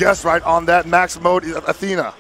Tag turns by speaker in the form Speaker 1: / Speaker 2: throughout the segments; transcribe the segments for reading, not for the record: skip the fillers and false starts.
Speaker 1: guessed right on that max mode Athena.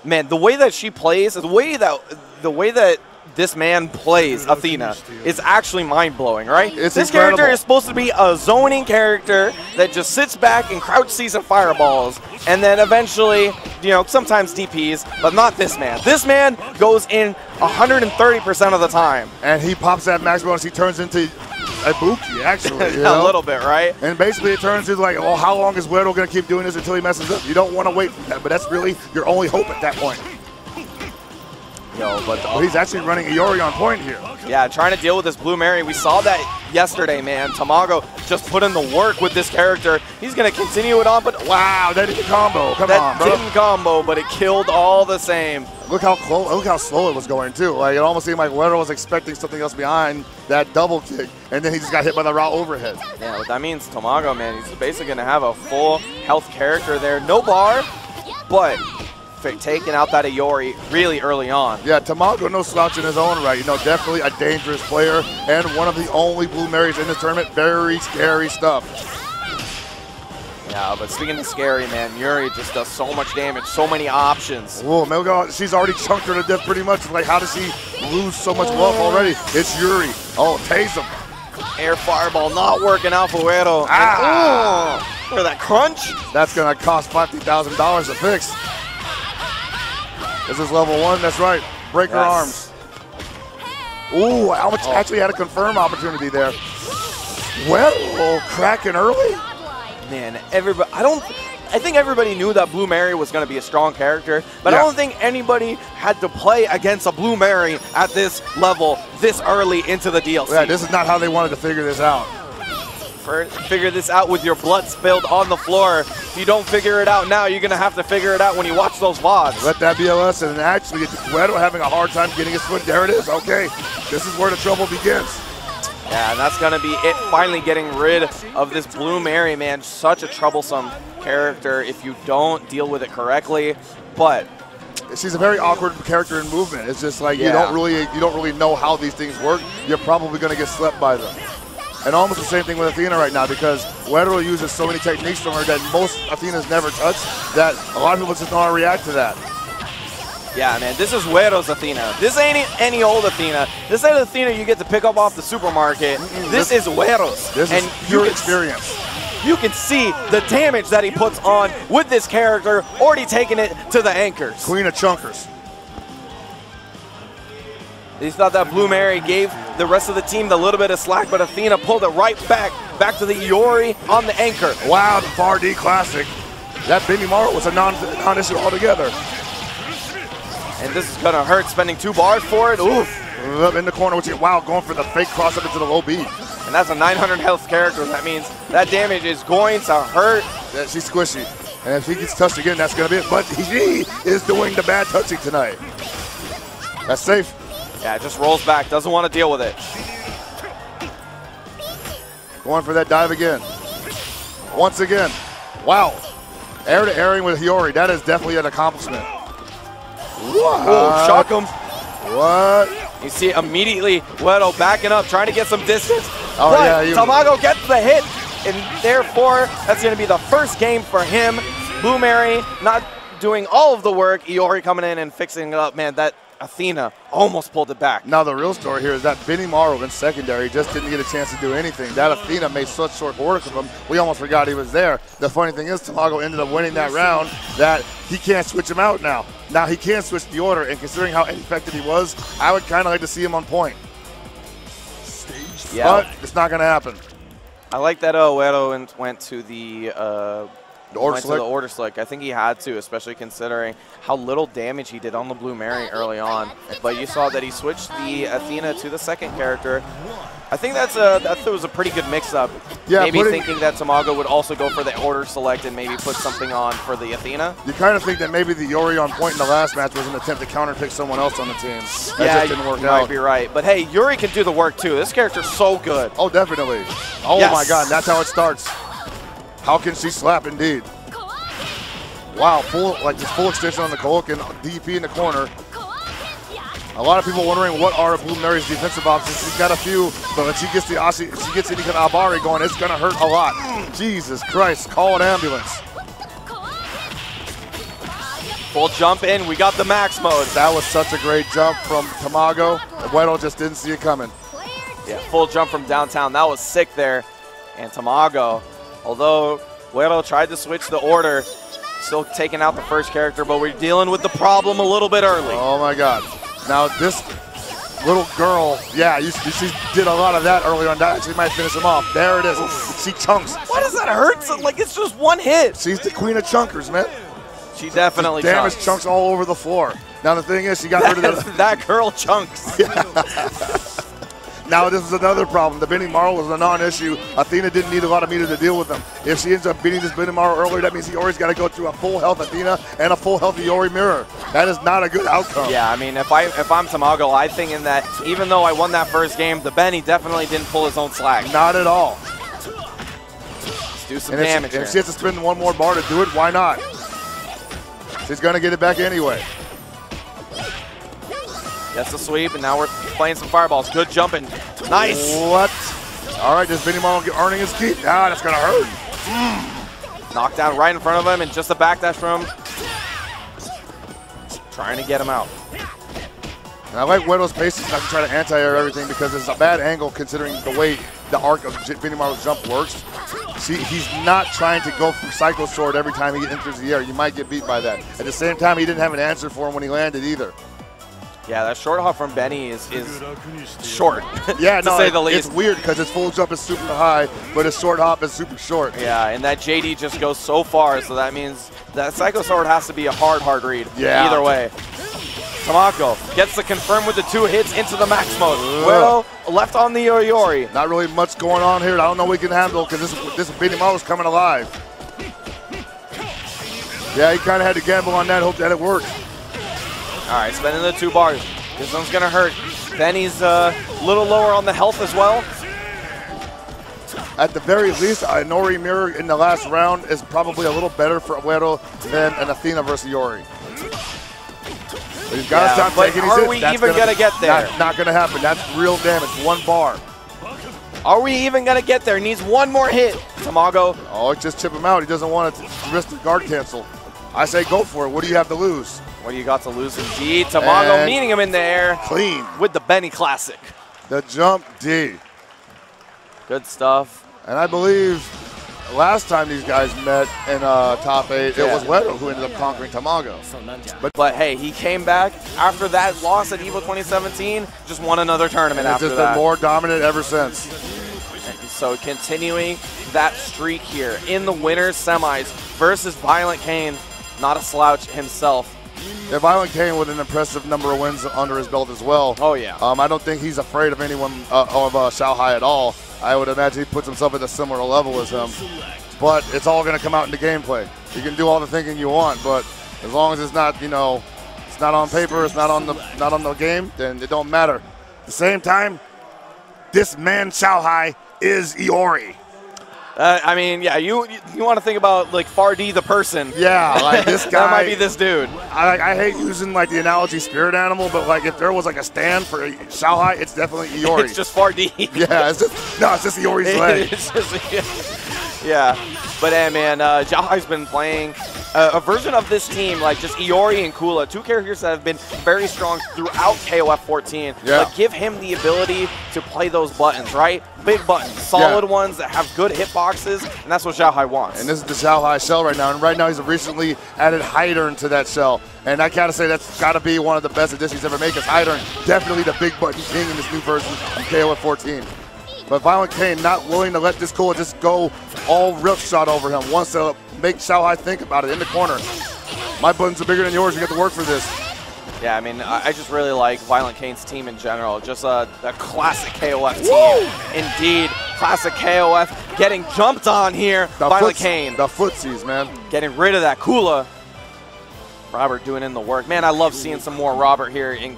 Speaker 2: Man, the way that she plays, the way that this man plays Athena is actually mind-blowing, right?
Speaker 1: It's
Speaker 2: this
Speaker 1: incredible.
Speaker 2: character is supposed to be a zoning character that just sits back and crouch season fireballs, and then eventually, you know, sometimes DPs, but not this man. This man goes in 130% of the time.
Speaker 1: And he pops that max bonus, he turns into a Buki, actually. You know?
Speaker 2: A little bit, right?
Speaker 1: And basically it turns into like, oh, how long is Weddle going to keep doing this until he messes up? You don't want to wait for that, but that's really your only hope at that point.
Speaker 2: Yo, but
Speaker 1: he's actually running Iori on point here.
Speaker 2: Yeah, trying to deal with this Blue Mary. We saw that yesterday, man. Tamago just put in the work with this character. He's going to continue it on, but
Speaker 1: wow, that didn't combo. Come on, bro.
Speaker 2: That didn't combo, but it killed all the same.
Speaker 1: Look how close, look how slow it was going too. Like it almost seemed like Weddle was expecting something else behind that double kick, and then he just got hit by the raw overhead.
Speaker 2: Yeah, what that means, Tamago, man, he's basically going to have a full health character there. No bar, but taking out that Iori really early on.
Speaker 1: Yeah, Tamago no slouch in his own right. You know, definitely a dangerous player and one of the only Blue Marys in this tournament. Very scary stuff.
Speaker 2: Yeah, but speaking of scary, man, Yuri just does so much damage, so many options.
Speaker 1: Whoa, Milgo, she's already chunked her to death pretty much. Like, how does she lose so much wealth already? It's Yuri. Oh, tase him.
Speaker 2: Air fireball not working out for Uero.
Speaker 1: Ah!
Speaker 2: Look at that crunch.
Speaker 1: That's going to cost $50,000 to fix. This is level 1, that's right. Breaker arms. Ooh, Almich actually had a confirm opportunity there. Well, cracking early.
Speaker 2: Man, everybody, I think everybody knew that Blue Mary was going to be a strong character, but I don't think anybody had to play against a Blue Mary at this level this early into the DLC.
Speaker 1: Yeah, this is not how they wanted to figure this out.
Speaker 2: Figure this out with your blood spilled on the floor. If you don't figure it out now, you're going to have to figure it out when you watch those VODs.
Speaker 1: Let that be a lesson. And actually, Weddle having a hard time getting his foot. There it is. Okay, this is where the trouble begins.
Speaker 2: Yeah, and that's going to be it, finally getting rid of this Blue Mary, man. Such a troublesome character if you don't deal with it correctly. But
Speaker 1: she's a very awkward character in movement. It's just like you don't really know how these things work. You're probably going to get slept by them. And almost the same thing with Athena right now, because Weddle uses so many techniques from her that most Athenas never touch, that a lot of people just don't want to react to that.
Speaker 2: Yeah, man, this is Weddle's Athena. This ain't any old Athena. This ain't Athena you get to pick up off the supermarket. This is Weddle's.
Speaker 1: This is pure experience.
Speaker 2: You can see the damage that he puts on with this character, already taking it to the anchors.
Speaker 1: Queen of Chunkers.
Speaker 2: He thought that Blue Mary gave the rest of the team the little bit of slack, but Athena pulled it right back to the Iori on the anchor.
Speaker 1: Wow, the Far D Classic. That Benny Morrow was a non-issue altogether.
Speaker 2: And this is going to hurt, spending 2 bars for it. Oof.
Speaker 1: In the corner, which is, wow, going for the fake cross up into the low B.
Speaker 2: And that's a 900 health character. That means that damage is going to hurt.
Speaker 1: Yeah, she's squishy. And if he gets touched again, that's going to be it. But he is doing the bad touching tonight. That's safe.
Speaker 2: Yeah, it just rolls back, doesn't want to deal with it.
Speaker 1: Going for that dive again. Once again. Wow. Air to airing with Hiyori. That is definitely an accomplishment.
Speaker 2: Whoa, shock him.
Speaker 1: What?
Speaker 2: You see immediately Weddle backing up, trying to get some distance.
Speaker 1: Oh,
Speaker 2: but
Speaker 1: yeah,
Speaker 2: Tamago gets the hit, and therefore that's going to be the first game for him. Blue Mary not doing all of the work. Iori coming in and fixing it up. Man, that Athena almost pulled it back.
Speaker 1: Now the real story here is that Benny Morrow in secondary just didn't get a chance to do anything. That Athena made such short work of him, we almost forgot he was there. The funny thing is Tamago ended up winning that round, that he can't switch him out now. Now he can switch the order, and considering how ineffective he was, I would kind of like to see him on point.
Speaker 2: Yeah.
Speaker 1: But it's not going to happen.
Speaker 2: I like that Weddle went to the order slick. I think he had to, especially considering how little damage he did on the Blue Mary early on. But you saw that he switched the Athena to the second character. I think that was a pretty good mix-up.
Speaker 1: Yeah,
Speaker 2: maybe thinking that Tamago would also go for the order select and maybe put something on for the Athena.
Speaker 1: You kind of think that maybe the Yuri on point in the last match was an attempt to counterpick someone else on the team. That just didn't work out.
Speaker 2: You might be right. But hey, Yuri can do the work too. This character's so good.
Speaker 1: Oh, definitely. Oh my God, that's how it starts. How can she slap indeed? Wow, full extension on the Kohoken, DP in the corner. A lot of people wondering what are Blue Mary's defensive options. She's got a few, but when she gets the any kind of Abari going, it's gonna hurt a lot. Jesus Christ, call an ambulance.
Speaker 2: Full jump in. We got the max mode.
Speaker 1: That was such a great jump from Tamago. Weddle just didn't see it coming.
Speaker 2: Yeah, full jump from downtown. That was sick there. And Tamago, although Weddle tried to switch the order, still taking out the first character, but we're dealing with the problem a little bit early.
Speaker 1: Oh my God. Now this little girl, yeah, she did a lot of that early on. That actually might finish him off. There it is. She chunks.
Speaker 2: Why does that hurt? So, like, it's just one hit.
Speaker 1: She's the queen of chunkers, man.
Speaker 2: She definitely
Speaker 1: damage chunks all over the floor. Now the thing is, she got rid of
Speaker 2: that girl chunks.
Speaker 1: Now this is another problem. The Benimaru was a non-issue. Athena didn't need a lot of meter to deal with them. If she ends up beating this Benimaru earlier, that means Iori's got to go through a full health Athena and a full health Iori mirror. That is not a good outcome.
Speaker 2: Yeah, I mean, if I'm Tamago, I think in that even though I won that first game, the Benny definitely didn't pull his own slack.
Speaker 1: Not at all.
Speaker 2: Let's do some damage.
Speaker 1: If she has to spend one more bar to do it, why not? She's going to get it back anyway.
Speaker 2: Gets the sweep, and now we're playing some fireballs. Good jumping. Nice.
Speaker 1: What? All right, does Benimaru earning his keep? Ah, that's going to hurt.
Speaker 2: Knocked down right in front of him, and just a backdash from him. Trying to get him out.
Speaker 1: And I like Weddle's patience not to try to anti-air everything because it's a bad angle considering the way the arc of Benimaru's jump works. He's not trying to go for Psycho Sword every time he enters the air. You might get beat by that. At the same time, he didn't have an answer for him when he landed either.
Speaker 2: Yeah, that short hop from Benny is short,
Speaker 1: yeah,
Speaker 2: to say the least.
Speaker 1: It's weird because his full jump is super high, but his short hop is super short.
Speaker 2: Yeah, and that JD just goes so far, so that means that Psycho Sword has to be a hard read.
Speaker 1: Yeah.
Speaker 2: Either way. Tamako gets the confirm with the 2 hits into the max mode. Well, left on the Iori.
Speaker 1: Not really much going on here. I don't know we can handle because this Benimaru's coming alive. Yeah, he kind of had to gamble on that, hope that it worked.
Speaker 2: All right, spending the 2 bars. This one's going to hurt. Benny's a little lower on the health as well.
Speaker 1: At the very least, a Nori mirror in the last round is probably a little better for Weddle than an Athena versus Iori. But he's got to stop taking these hits.
Speaker 2: Are we even going to get there?
Speaker 1: Not going to happen. That's real damage. 1 bar.
Speaker 2: Are we even going to get there? Needs 1 more hit. Tamago.
Speaker 1: Oh, just chip him out. He doesn't want to risk the guard cancel. I say go for it. What do you have to lose?
Speaker 2: What do you got to lose indeed? Tamago meeting him in the air.
Speaker 1: Clean.
Speaker 2: With the Benny Classic.
Speaker 1: The jump D.
Speaker 2: Good stuff.
Speaker 1: And I believe last time these guys met in top 8, it was Weddle who ended up conquering Tamago.
Speaker 2: But hey, he came back after that loss at EVO 2017, just won another tournament after that.
Speaker 1: He's just been more dominant ever since.
Speaker 2: And so continuing that streak here in the winners semis versus Violent Kane, not a slouch himself.
Speaker 1: Yeah, Violent Kane with an impressive number of wins under his belt as well.
Speaker 2: Oh, yeah.
Speaker 1: I don't think he's afraid of anyone of Xiaohai at all. I would imagine he puts himself at a similar level as him. But it's all going to come out in the gameplay. You can do all the thinking you want, but as long as it's not, it's not on paper, it's not on the game, then it don't matter. At the same time, this man Xiaohai is Iori.
Speaker 2: I mean, yeah, you want to think about like Fardy the person.
Speaker 1: Yeah, like this guy.
Speaker 2: That might be this dude.
Speaker 1: I hate using like the analogy spirit animal, but like if there was like a stand for Xiaohai, it's definitely Iori.
Speaker 2: It's just Fardy.
Speaker 1: Yeah, it's just Iori's leg.
Speaker 2: Yeah, but hey, man, Xiaohai's been playing a version of this team, like just Iori and Kula, 2 characters that have been very strong throughout KOF 14.
Speaker 1: Yeah.
Speaker 2: But give him the ability to play those buttons, right? Big buttons, solid ones that have good hitboxes, and that's what Xiaohai wants.
Speaker 1: And this is the Xiaohai shell right now, and right now he's recently added Hydern to that shell. And I gotta say that's gotta be one of the best additions he's ever made, because Hydern definitely the big button king in this new version of KOF 14. But Violent Kane not willing to let this Kula just go all rip shot over him, wants to make Xiaohai think about it in the corner. My buttons are bigger than yours, you get to work for this.
Speaker 2: Yeah, I mean, I just really like Violent Kane's team in general. Just a classic KOF team. Indeed, classic KOF getting jumped on here. Violent Kane.
Speaker 1: The footsies, man.
Speaker 2: Getting rid of that Kula. Robert doing in the work. Man, I love seeing some more Robert here in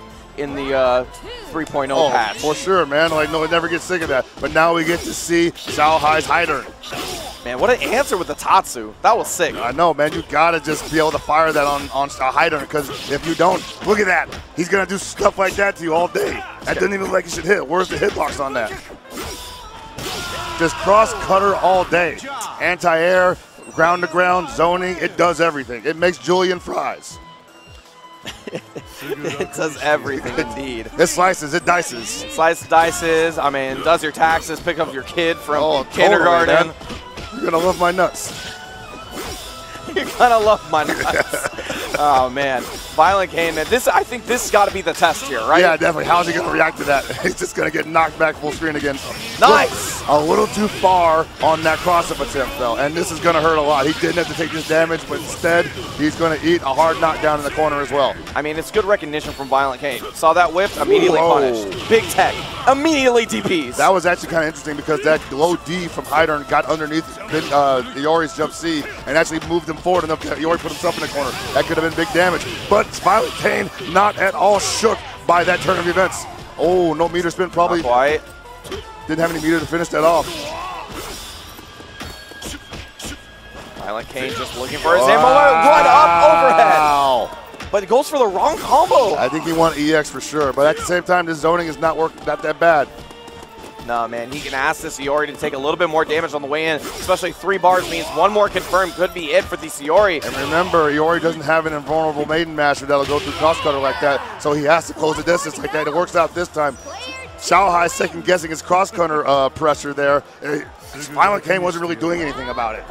Speaker 2: the 3.0 patch.
Speaker 1: For sure, man. Like, no, we never get sick of that. But now we get to see Xiaohai's Hydern.
Speaker 2: Man, what an answer with the Tatsu. That was sick.
Speaker 1: I know, man. You gotta just be able to fire that on a Hydern, because if you don't, look at that. He's gonna do stuff like that to you all day. That doesn't even look like he should hit. Where's the hitbox on that? Just cross cutter all day. Anti-air, ground to ground, zoning. It does everything. It makes Julian fries.
Speaker 2: It does everything, indeed.
Speaker 1: It slices, it dices.
Speaker 2: It slices, dices, I mean, does your taxes, pick up your kid from kindergarten.
Speaker 1: Totally, you're going to love my nuts.
Speaker 2: You're going to love my nuts. Oh, man. Violent Kane, man. I think this has got to be the test here, right?
Speaker 1: Yeah, definitely. How's he going to react to that? He's just going to get knocked back full screen again.
Speaker 2: Nice!
Speaker 1: A little too far on that cross-up attempt, though, and this is going to hurt a lot. He didn't have to take this damage, but instead, he's going to eat a hard knockdown in the corner as well.
Speaker 2: I mean, it's good recognition from Violent Kane. Saw that whip, immediately punished. Big tech, immediately DPs.
Speaker 1: That was actually kind of interesting because that low D from Hydern got underneath Iori's jump C and actually moved him forward enough that Iori put himself in the corner. That could have been big damage. But Violent Kane not at all shook by that turn of events. Oh, no meter spin probably.
Speaker 2: Not quite.
Speaker 1: Didn't have any meter to finish that off.
Speaker 2: Violent Kane just looking for his ammo. Right up overhead. But it goes for the wrong combo.
Speaker 1: I think he won EX for sure. But at the same time, this zoning is not that bad.
Speaker 2: No, man, he can ask this Iori to take a little bit more damage on the way in, especially 3 bars means one more confirmed could be it for the Iori.
Speaker 1: And remember, Iori doesn't have an invulnerable maiden masher that'll go through cross cutter like that, so he has to close the distance like that. It works out this time. Xiaohai second guessing his cross cutter pressure there. Violent Kane wasn't really doing anything about it.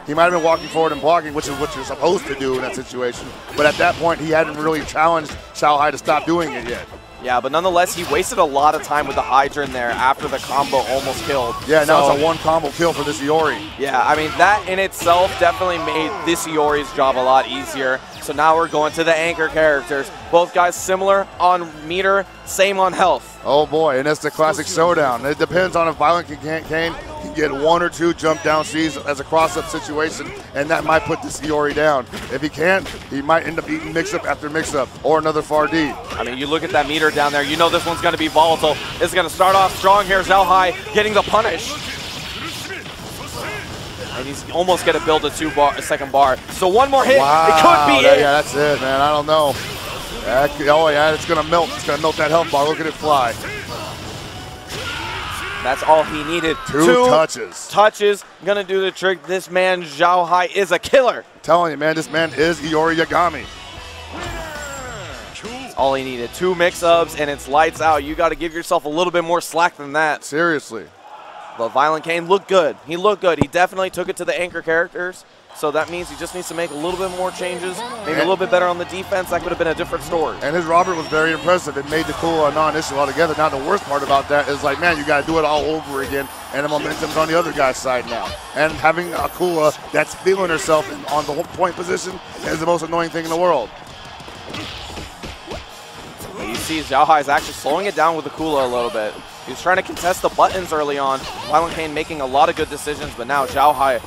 Speaker 1: He might have been walking forward and blocking, which is what you're supposed to do in that situation. But at that point, he hadn't really challenged Xiaohai to stop doing it yet.
Speaker 2: Yeah, but nonetheless, he wasted a lot of time with the Hydra in there after the combo almost killed.
Speaker 1: Yeah, now it's a 1 combo kill for this Iori.
Speaker 2: Yeah, I mean, that in itself definitely made this Iori's job a lot easier. So now we're going to the anchor characters. Both guys similar on meter, same on health.
Speaker 1: Oh boy, and that's the classic showdown. It depends on if Violent Kane can get 1 or 2 jump down C's as a cross-up situation, and that might put this Iori down. If he can't, he might end up eating mix-up after mix-up or another far D.
Speaker 2: I mean, you look at that meter down there, you know this one's going to be volatile. It's going to start off strong here. Xiaohai getting the punish. And he's almost going to build a second bar. So 1 more hit,
Speaker 1: wow,
Speaker 2: it could be it.
Speaker 1: Yeah, that's it, man. I don't know. Oh, yeah, it's going to melt. It's going to melt that health bar. Look at it fly.
Speaker 2: That's all he needed.
Speaker 1: 2 touches.
Speaker 2: Touches, gonna do the trick. This man, Xiaohai, is a killer.
Speaker 1: I'm telling you, man, this man is Iori Yagami.
Speaker 2: That's all he needed. 2 mix-ups, and it's lights out. You got to give yourself a little bit more slack than that.
Speaker 1: Seriously.
Speaker 2: But Violent Kane looked good. He looked good. He definitely took it to the anchor characters. So that means he just needs to make a little bit more changes, maybe a little bit better on the defense. That could have been a different story.
Speaker 1: And his Robert was very impressive. It made the cool a non-issue altogether. Now the worst part about that is like, man, you got to do it all over again, and the momentum's on the other guy's side now. And having Akula that's feeling herself on the point position is the most annoying thing in the world.
Speaker 2: You see Xiaohai is actually slowing it down with Akula a little bit. He was trying to contest the buttons early on. Violent Kane making a lot of good decisions, but now Xiaohai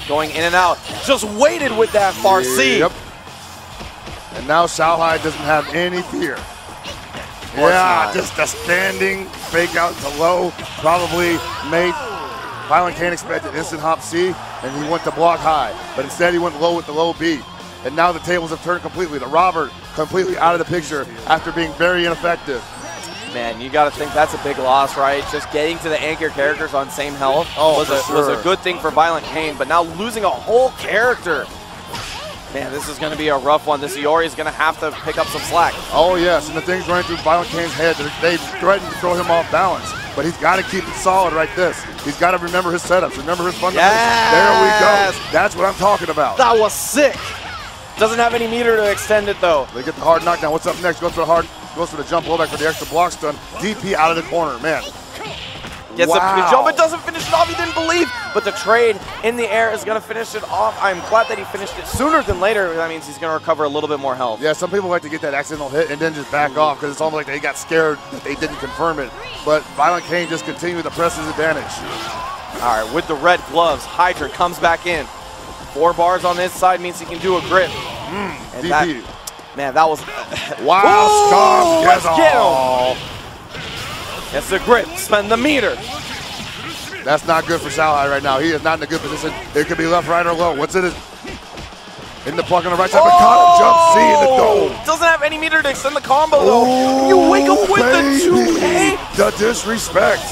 Speaker 2: going in and out. Just waited with that far C.
Speaker 1: Yep. And now Xiaohai doesn't have any fear. Yeah, just a standing fake out to low probably made Violent Kane expect an instant hop C, and he went to block high. But instead he went low with the low B. And now the tables have turned completely. The Robert completely out of the picture after being very ineffective.
Speaker 2: Man, you got to think that's a big loss, right? Just getting to the anchor characters on same health was a good thing for Violent Kane, but now losing a whole character. Man, this is going to be a rough one. This Iori is going to have to pick up some slack.
Speaker 1: Oh, yes, and the things running through Violent Kane's head, they threaten to throw him off balance. But he's got to keep it solid like this. He's got to remember his setups, remember his fundamentals.
Speaker 2: Yes!
Speaker 1: There we go. That's what I'm talking about.
Speaker 2: That was sick. Doesn't have any meter to extend it, though.
Speaker 1: They get the hard knockdown. What's up next? Goes for the jump blowback for the extra block stun. DP out of the corner, man.
Speaker 2: Gets the jump, it doesn't finish it off, he didn't believe, but the trade in the air is going to finish it off. I'm glad that he finished it sooner than later. That means he's going to recover a little bit more health.
Speaker 1: Yeah, some people like to get that accidental hit and then just back off because it's almost like they got scared that they didn't confirm it. But Violent Kane just continued to press his advantage.
Speaker 2: All right, with the red gloves, Hydra comes back in. 4 bars on this side means he can do a grip. And
Speaker 1: DP.
Speaker 2: Man, that was...
Speaker 1: wow,
Speaker 2: let's get him! It's the grip, spend the meter.
Speaker 1: That's not good for Xiaohai right now. He is not in a good position. It could be left, right, or low. What's it? In the puck on the right side, but caught jump C in the goal.
Speaker 2: Doesn't have any meter to extend the combo though.
Speaker 1: Ooh,
Speaker 2: you wake up with the 2A.
Speaker 1: The disrespect.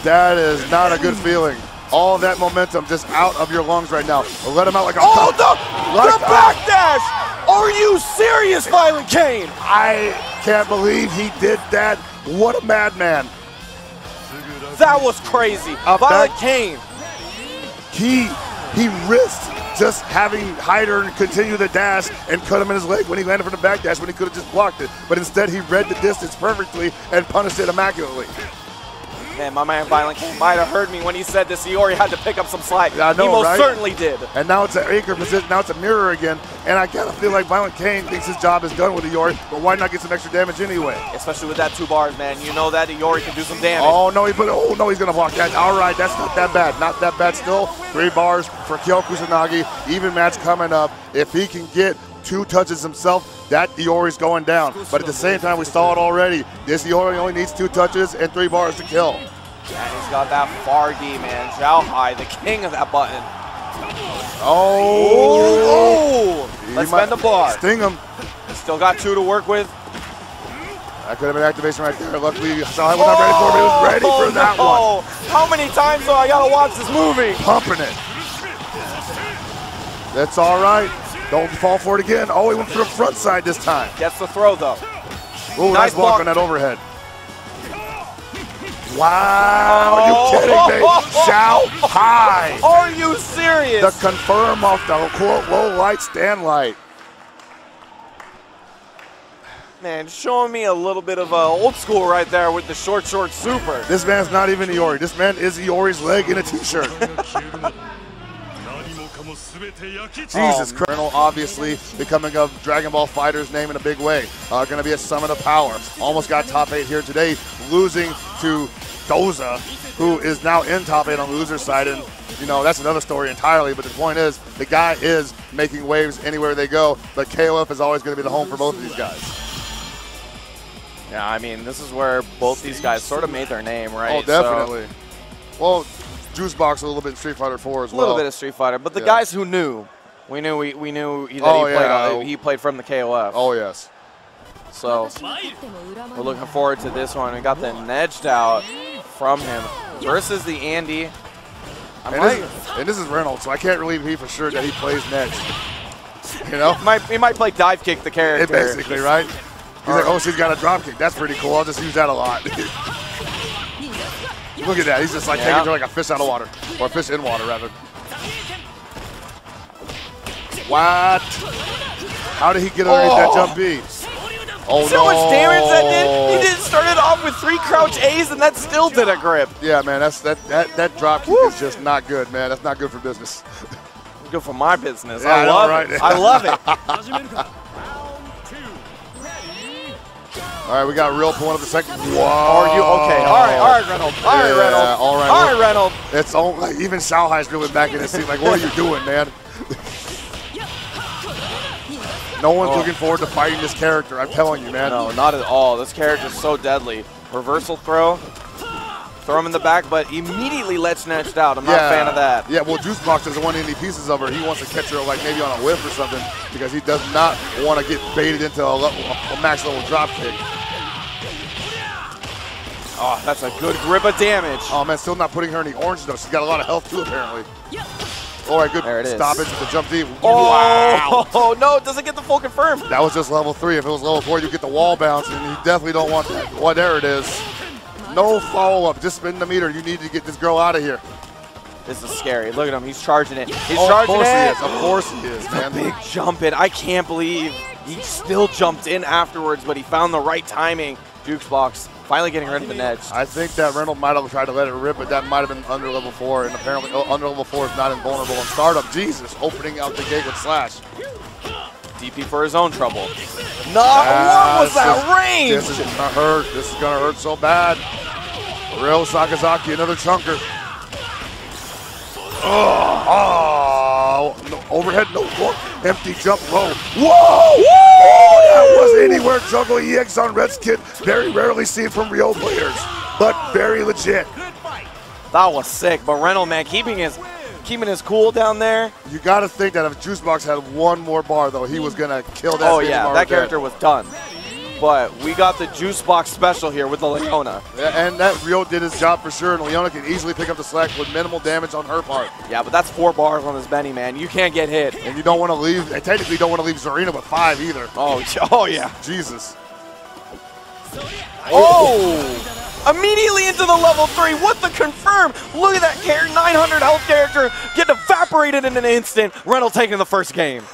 Speaker 1: That is not a good feeling. All that momentum just out of your lungs right now. Let him out like a
Speaker 2: the backdash! Are you serious, Violent Kane?
Speaker 1: I can't believe he did that. What a madman.
Speaker 2: That was crazy. Violent Kane.
Speaker 1: He risked just having Hyder continue the dash and cut him in his leg when he landed from the back dash when he could have just blocked it. But instead, he read the distance perfectly and punished it immaculately.
Speaker 2: Man, my man Violent Kane might have heard me when he said this. Iori had to pick up some slack.
Speaker 1: I know,
Speaker 2: he most
Speaker 1: right?
Speaker 2: certainly did.
Speaker 1: And now it's an anchor position. Now it's a mirror again. And I kind of feel like Violent Kane thinks his job is done with Iori, but why not get some extra damage anyway?
Speaker 2: Especially with that 2 bars, man. You know that Iori can do some damage.
Speaker 1: Oh, no, he's going to block that. All right, that's not that bad. Not that bad still. 3 bars for Kyo Kusanagi. Even match coming up. If he can get 2 touches himself, that Iori's going down. But at the same time, we saw it already. This Iori only needs 2 touches and 3 bars to kill.
Speaker 2: And he's got that Fargi, man. Xiaohai, the king of that button.
Speaker 1: Oh!
Speaker 2: Let's spend the bar.
Speaker 1: Sting him.
Speaker 2: Still got 2 to work with.
Speaker 1: That could have been activation right there. Luckily, Xiaohai was not ready for it, but he was ready for that one.
Speaker 2: How many times do I got to watch this movie?
Speaker 1: Pumping it. That's all right. Don't fall for it again. Oh, he went for the front side this time.
Speaker 2: Gets the throw, though.
Speaker 1: Ooh, nice block on that overhead. Wow, you kidding me? Xiaohai.
Speaker 2: Are you serious?
Speaker 1: The confirm off the quote low light stand light.
Speaker 2: Man, showing me a little bit of old school right there with the short super.
Speaker 1: This man's not even Iori. This man is Iori's leg in a t-shirt. Jesus Christ. Obviously becoming a Dragon Ball Fighter's name in a big way. Going to be a summon of power. Almost got top 8 here today, losing to Doza, who is now in top 8 on the loser side. And, you know, that's another story entirely. But the point is, the guy is making waves anywhere they go. But KOF is always going to be the home for both of these guys.
Speaker 2: Yeah, I mean, this is where both these guys sort of made their name, right?
Speaker 1: Oh, definitely. So, well, Juice Box a little bit in Street Fighter 4 as well.
Speaker 2: A little bit of Street Fighter, but the guys who knew, we knew that he played from the KOF.
Speaker 1: Oh yes.
Speaker 2: So we're looking forward to this one. We got the edged out from him versus the Andy.
Speaker 1: And this is Reynolds, so I can't really be for sure that he plays next. You know,
Speaker 2: he might play dive kick the character.
Speaker 1: Basically, right? He's like, oh, she's got a drop kick. That's pretty cool. I'll just use that a lot. Look at that. He's just like taking her like a fish out of water. Or a fish in water, rather. What? How did he get underneath that jump B? Oh,
Speaker 2: so much damage that did. He did started off with 3 crouch A's, and that still did a grip.
Speaker 1: Yeah, man. That drop kick is just not good, man. That's not good for business.
Speaker 2: Good for my business.
Speaker 1: Yeah,
Speaker 2: I love it. I love it.
Speaker 1: All right, we got real pulling up the second. Whoa.
Speaker 2: Are you okay? All right, Reynolds. All right, Reynolds.
Speaker 1: All
Speaker 2: right, Reynolds.
Speaker 1: It's all, like, even Xiaohai's reeling back in his seat. Like, what are you doing, man? No one's looking forward to fighting this character. I'm telling you, man.
Speaker 2: No, not at all. This character's so deadly. Reversal throw. Throw him in the back, but immediately lets snatched out. I'm not a fan of that.
Speaker 1: Yeah, well, Juice Box doesn't want any pieces of her. He wants to catch her like maybe on a whiff or something because he does not want to get baited into a max level drop kick.
Speaker 2: Oh, that's a good grip of damage.
Speaker 1: Oh, man, still not putting her in the orange, though. She's got a lot of health, too, apparently. All right, good stoppage with the jump deep.
Speaker 2: Oh, wow. Oh, no, it doesn't get the full confirm.
Speaker 1: That was just level 3. If it was level 4, you get the wall bounce, and you definitely don't want that. Well, there it is. No follow-up. Just spin the meter. You need to get this girl out of here.
Speaker 2: This is scary. Look at him. He's charging it. He's charging it.
Speaker 1: Of course he is, man.
Speaker 2: Big jump in. I can't believe he still jumped in afterwards, but he found the right timing. Jukebox finally getting rid of the edge.
Speaker 1: I think that Reynolds might have tried to let it rip, but that might have been under level 4, and apparently under level 4 is not invulnerable in startup. Jesus, opening out the gate with slash.
Speaker 2: DP for his own trouble. What was that range?
Speaker 1: This is gonna hurt. This is gonna hurt so bad. Real Sakazaki, another chunker. Oh, no, overhead, no block. Empty jump low. Whoa! That was anywhere. Juggle EX on Red's kit. Very rarely seen from Rio players, but very legit.
Speaker 2: That was sick. But Reynolds, man, keeping his cool down there.
Speaker 1: You got to think that if Juicebox had one more bar, though, he was gonna kill that.
Speaker 2: Oh yeah, that character was done. but we got the juice box special here with the Leona.
Speaker 1: Yeah, and that Rio did his job for sure, and Leona can easily pick up the slack with minimal damage on her part.
Speaker 2: Yeah, but that's 4 bars on this Benny, man. You can't get hit.
Speaker 1: And you don't want to leave, and technically don't want to leave Zarina with 5 either.
Speaker 2: Oh yeah.
Speaker 1: Jesus.
Speaker 2: Oh! Immediately into the level 3. What the confirm? Look at that 900 health character get evaporated in an instant. Reynolds taking the first game.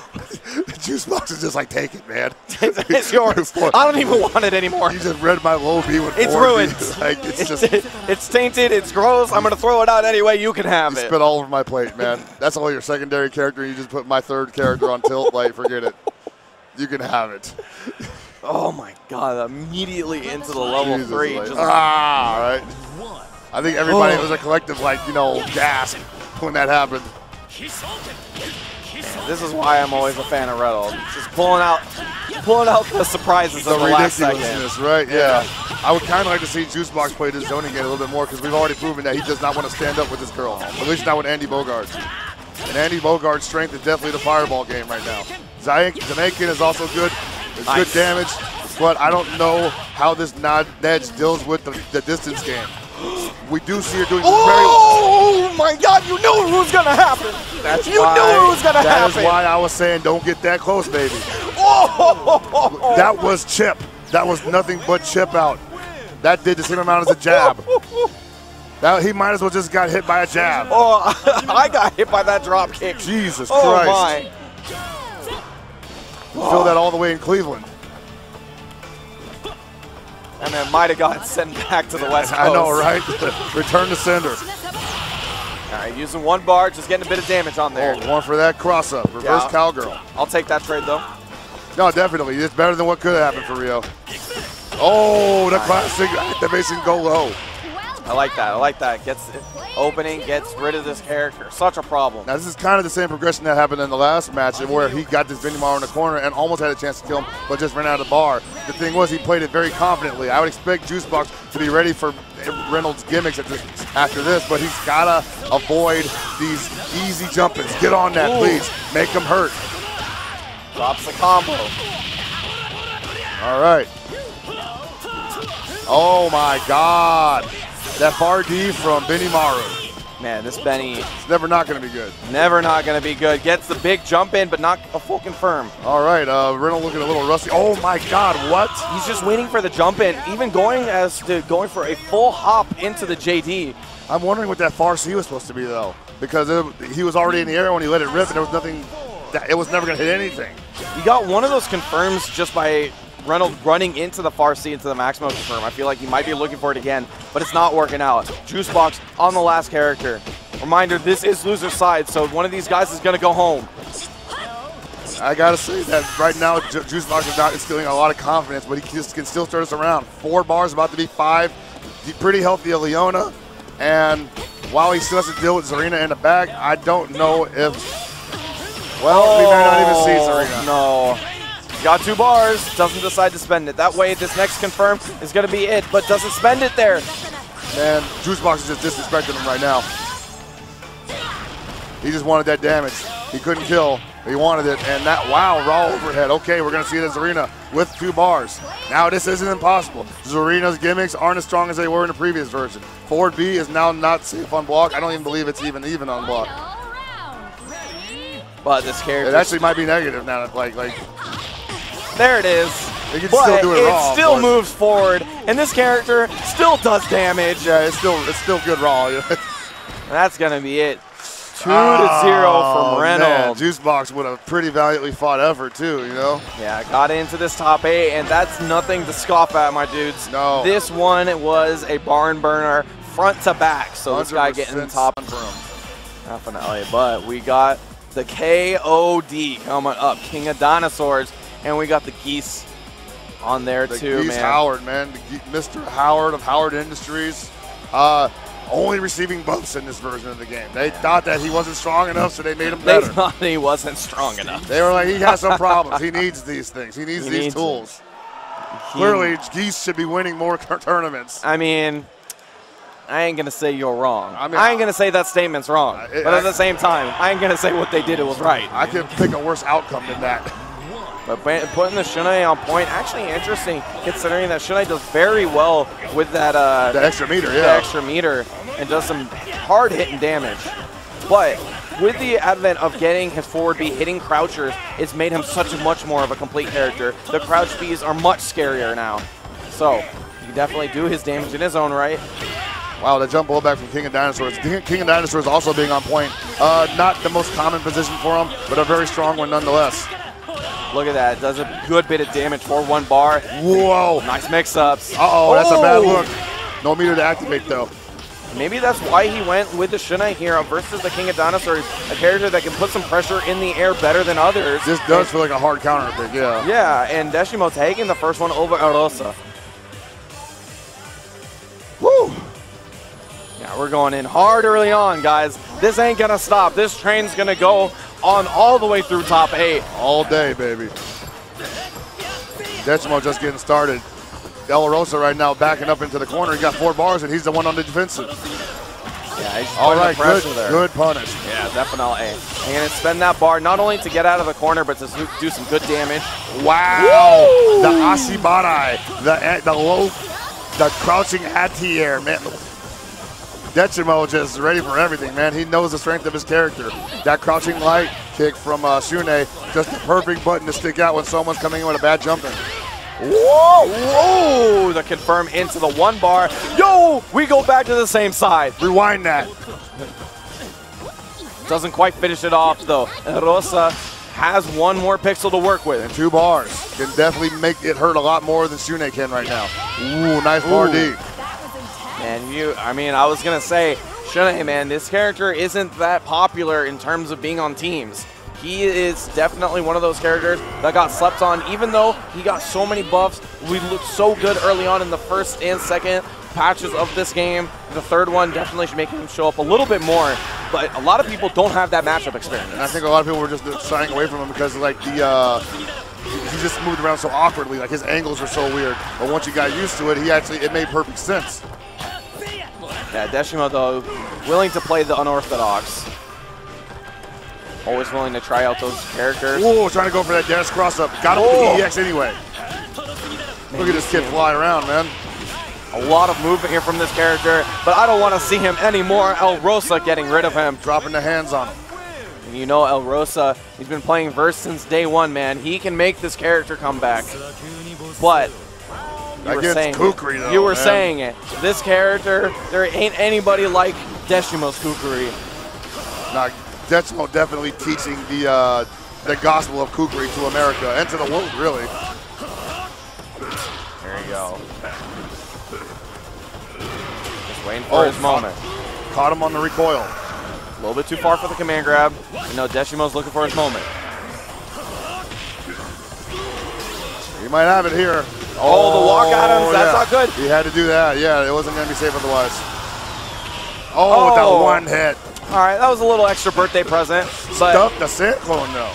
Speaker 1: Juice box is just like, take it, man.
Speaker 2: It's yours. I don't even want it anymore.
Speaker 1: You just read my low B with
Speaker 2: it's
Speaker 1: 4
Speaker 2: ruined.
Speaker 1: Like,
Speaker 2: it's tainted. It's gross. I'm going to throw it out anyway. You can have it.
Speaker 1: Spit all over my plate, man. That's all your secondary character. You just put my 3rd character on tilt. Like, forget it. You can have it.
Speaker 2: Oh my God! Immediately into the level 3.
Speaker 1: Like,
Speaker 2: just
Speaker 1: right. I think everybody was a collective, like, gasp when that happened.
Speaker 2: This is why I'm always a fan of Reynolds. Just pulling out the surprises of the last second.
Speaker 1: Right? Yeah. I would kind of like to see Juice Box play this zoning game a little bit more because we've already proven that he does not want to stand up with this girl. At least not with Andy Bogard. And Andy Bogart's strength is definitely the fireball game right now. Jamaican is also good. It's good damage, but I don't know how this Nedge deals with the distance game. We do see her doing very well.
Speaker 2: Oh my God, you knew it was going to happen. You knew it was going to happen.
Speaker 1: That is why I was saying don't get that close, baby.
Speaker 2: Oh.
Speaker 1: That was chip. That was nothing but chip out. That did the same amount as a jab. He might as well just got hit by a jab.
Speaker 2: Oh, I got hit by that drop kick.
Speaker 1: Jesus Christ.
Speaker 2: Oh my.
Speaker 1: Feel that all the way in Cleveland.
Speaker 2: And then might have gotten sent back to the West Coast.
Speaker 1: I know, right? Return to sender.
Speaker 2: All right, using 1 bar, just getting a bit of damage on there.
Speaker 1: Going for that cross-up, reverse cowgirl.
Speaker 2: I'll take that trade, though.
Speaker 1: No, definitely. It's better than what could have happened for Rio. Oh, the classic activation go low.
Speaker 2: I like that. I like that. Gets opening, gets rid of this character. Such a problem.
Speaker 1: Now, this is kind of the same progression that happened in the last match where he got this Benimaro in the corner and almost had a chance to kill him, but just ran out of the bar. The thing was, he played it very confidently. I would expect Juicebox to be ready for Reynolds' gimmicks after this, but he's got to avoid these easy jump-ins. Get on that, please. Make him hurt.
Speaker 2: Drops the combo.
Speaker 1: All right. Oh, my God. That far D from Benimaru.
Speaker 2: Man, this Benny.
Speaker 1: It's never not going to be good.
Speaker 2: Never not going to be good. Gets the big jump in, but not a full confirm.
Speaker 1: All right, Reynolds looking a little rusty. Oh my God, what?
Speaker 2: He's just waiting for the jump in, even going for a full hop into the JD.
Speaker 1: I'm wondering what that far C was supposed to be though, because he was already in the air when he let it rip, and there was nothing. It was never going to hit anything.
Speaker 2: You got one of those confirms just by Reynolds running into the far C into the maximum confirm. I feel like he might be looking for it again, but it's not working out. Juicebox on the last character. Reminder, this is loser's side, so one of these guys is going to go home.
Speaker 1: I got to say that right now, Juicebox is not instilling a lot of confidence, but he just can still start us around. 4 bars, about to be 5. Pretty healthy Leona, and while he still has to deal with Zarina in the back, I don't know if... Well, we may not even see Zarina.
Speaker 2: No. Got 2 bars, doesn't decide to spend it. That way, this next confirm is going to be it, but doesn't spend it there.
Speaker 1: Man, Juicebox is just disrespecting him right now. He just wanted that damage. He couldn't kill. He wanted it, and that, wow, raw overhead. Okay, we're going to see it as Zarina with 2 bars. Now, this isn't impossible. Zarina's gimmicks aren't as strong as they were in the previous version. Forward B is now not safe on block. I don't even believe it's even on block.
Speaker 2: But this character...
Speaker 1: It actually might be negative now. Like
Speaker 2: there it is.
Speaker 1: They can still do it raw.
Speaker 2: It still moves forward, and this character still does damage.
Speaker 1: Yeah, it's still good raw.
Speaker 2: That's going to be it. 2-0 from Reynolds.
Speaker 1: Man, Juicebox with a pretty valiantly fought effort too, you know?
Speaker 2: Yeah, got into this top 8, and that's nothing to scoff at, my dudes.
Speaker 1: No.
Speaker 2: This one was a barn burner front to back, so this guy getting top. Definitely, but we got the KOD coming up, King of Dinosaurs, and we got the Geese on there too,
Speaker 1: Geese
Speaker 2: man.
Speaker 1: Howard, man. Mr. Howard of Howard Industries. Only receiving buffs in this version of the game. They thought that he wasn't strong enough, so they made him better.
Speaker 2: They thought he wasn't strong enough.
Speaker 1: They were like, he has some problems. He needs these things. He needs these tools. Clearly, Geese should be winning more tournaments.
Speaker 2: I mean, I ain't going to say you're wrong. I ain't going to say that statement's wrong. But at the same time, I ain't going to say what they did, it was right.
Speaker 1: I could pick a worse outcome than that.
Speaker 2: But putting the Xiaohai on point, actually interesting, considering that Xiaohai does very well with that
Speaker 1: the extra meter, yeah.
Speaker 2: The extra meter, and does some hard-hitting damage. But with the advent of getting his forward B, hitting crouchers, it's made him much more of a complete character. The crouch Bs are much scarier now. So, he can definitely do his damage in his own right.
Speaker 1: Wow, the jump pull back from King of Dinosaurs. King of Dinosaurs also being on point. Not the most common position for him, but a very strong one nonetheless.
Speaker 2: Look at that. Does a good bit of damage for 1 bar.
Speaker 1: Whoa.
Speaker 2: Nice mix-ups.
Speaker 1: Uh-oh, that's a bad look. No meter to activate, though.
Speaker 2: Maybe that's why he went with the Xiaohai here versus the King of Dinosaurs, a character that can put some pressure in the air better than others.
Speaker 1: This does feel like a hard counter pick, yeah.
Speaker 2: Yeah, and Deshimo taking the first one over Arosa.
Speaker 1: Woo!
Speaker 2: Yeah, we're going in hard early on, guys. This ain't gonna stop. This train's gonna go on all the way through top 8.
Speaker 1: All day, baby. Deshimo just getting started. El Rosa right now backing up into the corner. He got 4 bars, and he's the one on the defensive.
Speaker 2: Yeah, he's
Speaker 1: all right,
Speaker 2: good
Speaker 1: punish.
Speaker 2: Yeah, definitely. And gonna spend that bar not only to get out of the corner, but to do some good damage.
Speaker 1: Wow! Woo! The Asibarai, the crouching anti-air, man. Deshimo just ready for everything, man. He knows the strength of his character. That crouching light kick from Xiaohai, just the perfect button to stick out when someone's coming in with a bad jumping.
Speaker 2: Whoa! Whoa! The confirm into the 1 bar. Yo! We go back to the same side.
Speaker 1: Rewind that.
Speaker 2: Doesn't quite finish it off, though. Rosa has 1 more pixel to work with.
Speaker 1: And 2 bars. Can definitely make it hurt a lot more than Xiaohai can right now. Ooh, nice bar D.
Speaker 2: Man, I was going to say, Xiaohai, man, this character isn't that popular in terms of being on teams. He is definitely one of those characters that got slept on, even though he got so many buffs. We looked so good early on in the first and second patches of this game. The third one definitely should make him show up a little bit more, but a lot of people don't have that matchup experience.
Speaker 1: And I think a lot of people were just shying away from him because like he just moved around so awkwardly, like his angles were so weird. But once you got used to it, it made perfect sense.
Speaker 2: Yeah, Deshimo, though, willing to play the unorthodox. Always willing to try out those characters.
Speaker 1: Whoa, trying to go for that dash cross-up. Got him with the EX anyway. Look at this kid fly around, man.
Speaker 2: A lot of movement here from this character, but I don't want to see him anymore. El Rosa getting rid of him.
Speaker 1: Dropping the hands on him.
Speaker 2: And you know El Rosa, he's been playing Verse since day 1, man. He can make this character come back. But you were saying it. This character, there ain't anybody like Deshimo's Kukuri.
Speaker 1: Nah, Deshimo definitely teaching the gospel of Kukuri to America and to the world, really.
Speaker 2: There you go. Just waiting for his moment.
Speaker 1: Caught him on the recoil.
Speaker 2: A little bit too far for the command grab. You know, Deshimo's looking for his moment.
Speaker 1: He might have it here.
Speaker 2: Oh, the walk Adams, that's not good.
Speaker 1: He had to do that. Yeah, it wasn't going to be safe otherwise. Oh, that 1 hit.
Speaker 2: All right, that was a little extra birthday present. But
Speaker 1: stuffed the sand clone, though.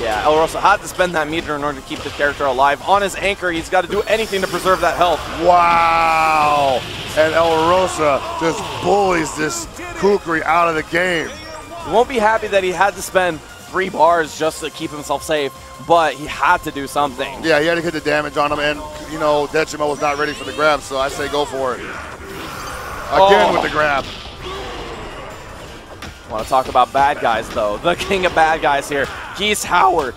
Speaker 2: Yeah, El Rosa had to spend that meter in order to keep the character alive. On his anchor, he's got to do anything to preserve that health.
Speaker 1: Wow. And El Rosa just bullies this Kukuri out of the game.
Speaker 2: He won't be happy that he had to spend 3 bars just to keep himself safe, but he had to do something.
Speaker 1: Yeah, he had to hit the damage on him, and, you know, Deshimo was not ready for the grab, so I say go for it. Again with the grab.
Speaker 2: I want to talk about bad guys, though. The king of bad guys here, Geese Howard.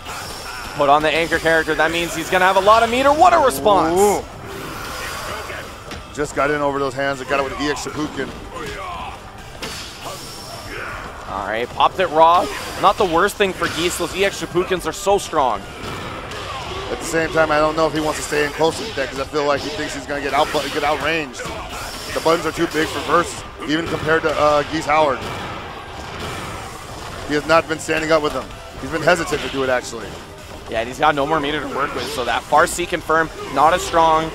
Speaker 2: Put on the anchor character. That means he's going to have a lot of meter. What a response.
Speaker 1: Ooh. Just got in over those hands and got it with the EX Shippuden.
Speaker 2: All right, popped it raw. Not the worst thing for Geese. Those EX Shippudens are so strong.
Speaker 1: At the same time, I don't know if he wants to stay in close with that because I feel like he thinks he's going to get outranged. The buttons are too big for Verse, even compared to Geese Howard. He has not been standing up with him. He's been hesitant to do it, actually.
Speaker 2: Yeah, and he's got no more meter to work with, so that far C confirm, not as strong.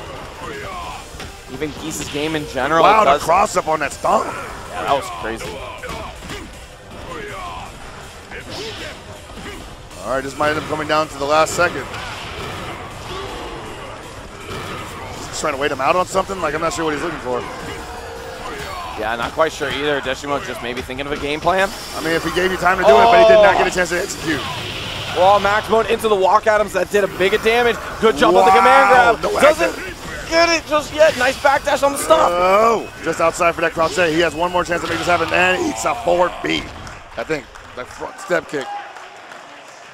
Speaker 2: Even Geese's game in general.
Speaker 1: Wow, the cross-up on that stomp.
Speaker 2: Yeah, that was crazy.
Speaker 1: All right, this might end up coming down to the last second. He's trying to wait him out on something? Like, I'm not sure what he's looking for.
Speaker 2: Yeah, not quite sure either. Deshimo just maybe thinking of a game plan.
Speaker 1: I mean, if he gave you time to do it, but he did not get a chance to execute.
Speaker 2: Oh, Max Mode into the walk atoms. That did a big damage. Good job on the command grab.
Speaker 1: No
Speaker 2: Doesn't get it just yet. Nice backdash on the stop.
Speaker 1: Oh, just outside for that crouch. He has one more chance to make this happen, and eats a forward beat. I think that front step kick.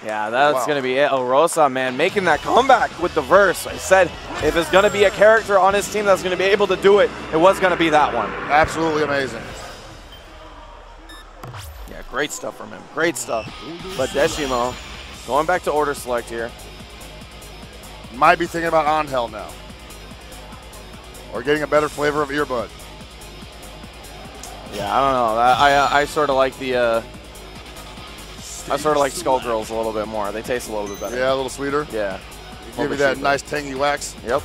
Speaker 2: Yeah, that's going to be it. El Rosa, man, making that comeback with the verse. I said if there's going to be a character on his team that's going to be able to do it, it was going to be that one.
Speaker 1: Absolutely amazing.
Speaker 2: Yeah, great stuff from him. Great stuff. But Deshimo, going back to order select here.
Speaker 1: Might be thinking about Angel now. Or getting a better flavor of earbud.
Speaker 2: Yeah, I don't know. I sort of like the... I sort of like Skullgirls a little bit more. They taste a little bit better.
Speaker 1: Yeah, a little sweeter.
Speaker 2: Yeah.
Speaker 1: Give you that nice tangy wax.
Speaker 2: Yep.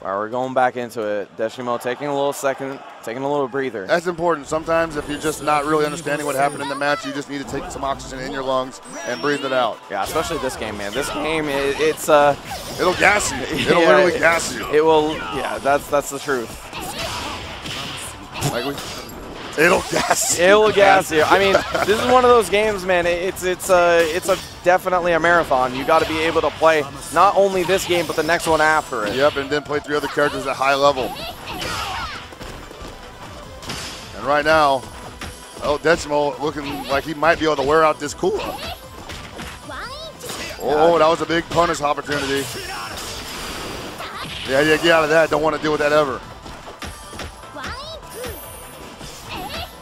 Speaker 2: All right, we're going back into it. Deshimo taking a little second, taking a little breather.
Speaker 1: That's important. Sometimes if you're just not really understanding what happened in the match, you just need to take some oxygen in your lungs and breathe it out.
Speaker 2: Yeah, especially this game, man. This game, it's
Speaker 1: it'll gas you. It'll literally gas you.
Speaker 2: It will. Yeah, that's the truth.
Speaker 1: It'll gas you.
Speaker 2: It will gas you. I mean, this is one of those games, man. It's definitely a marathon. You got to be able to play not only this game but the next one after it.
Speaker 1: Yep, and then play 3 other characters at high level. And right now, Deshimo looking like he might be able to wear out this Kula. Oh, that was a big punish opportunity. Yeah, get out of that. Don't want to deal with that ever.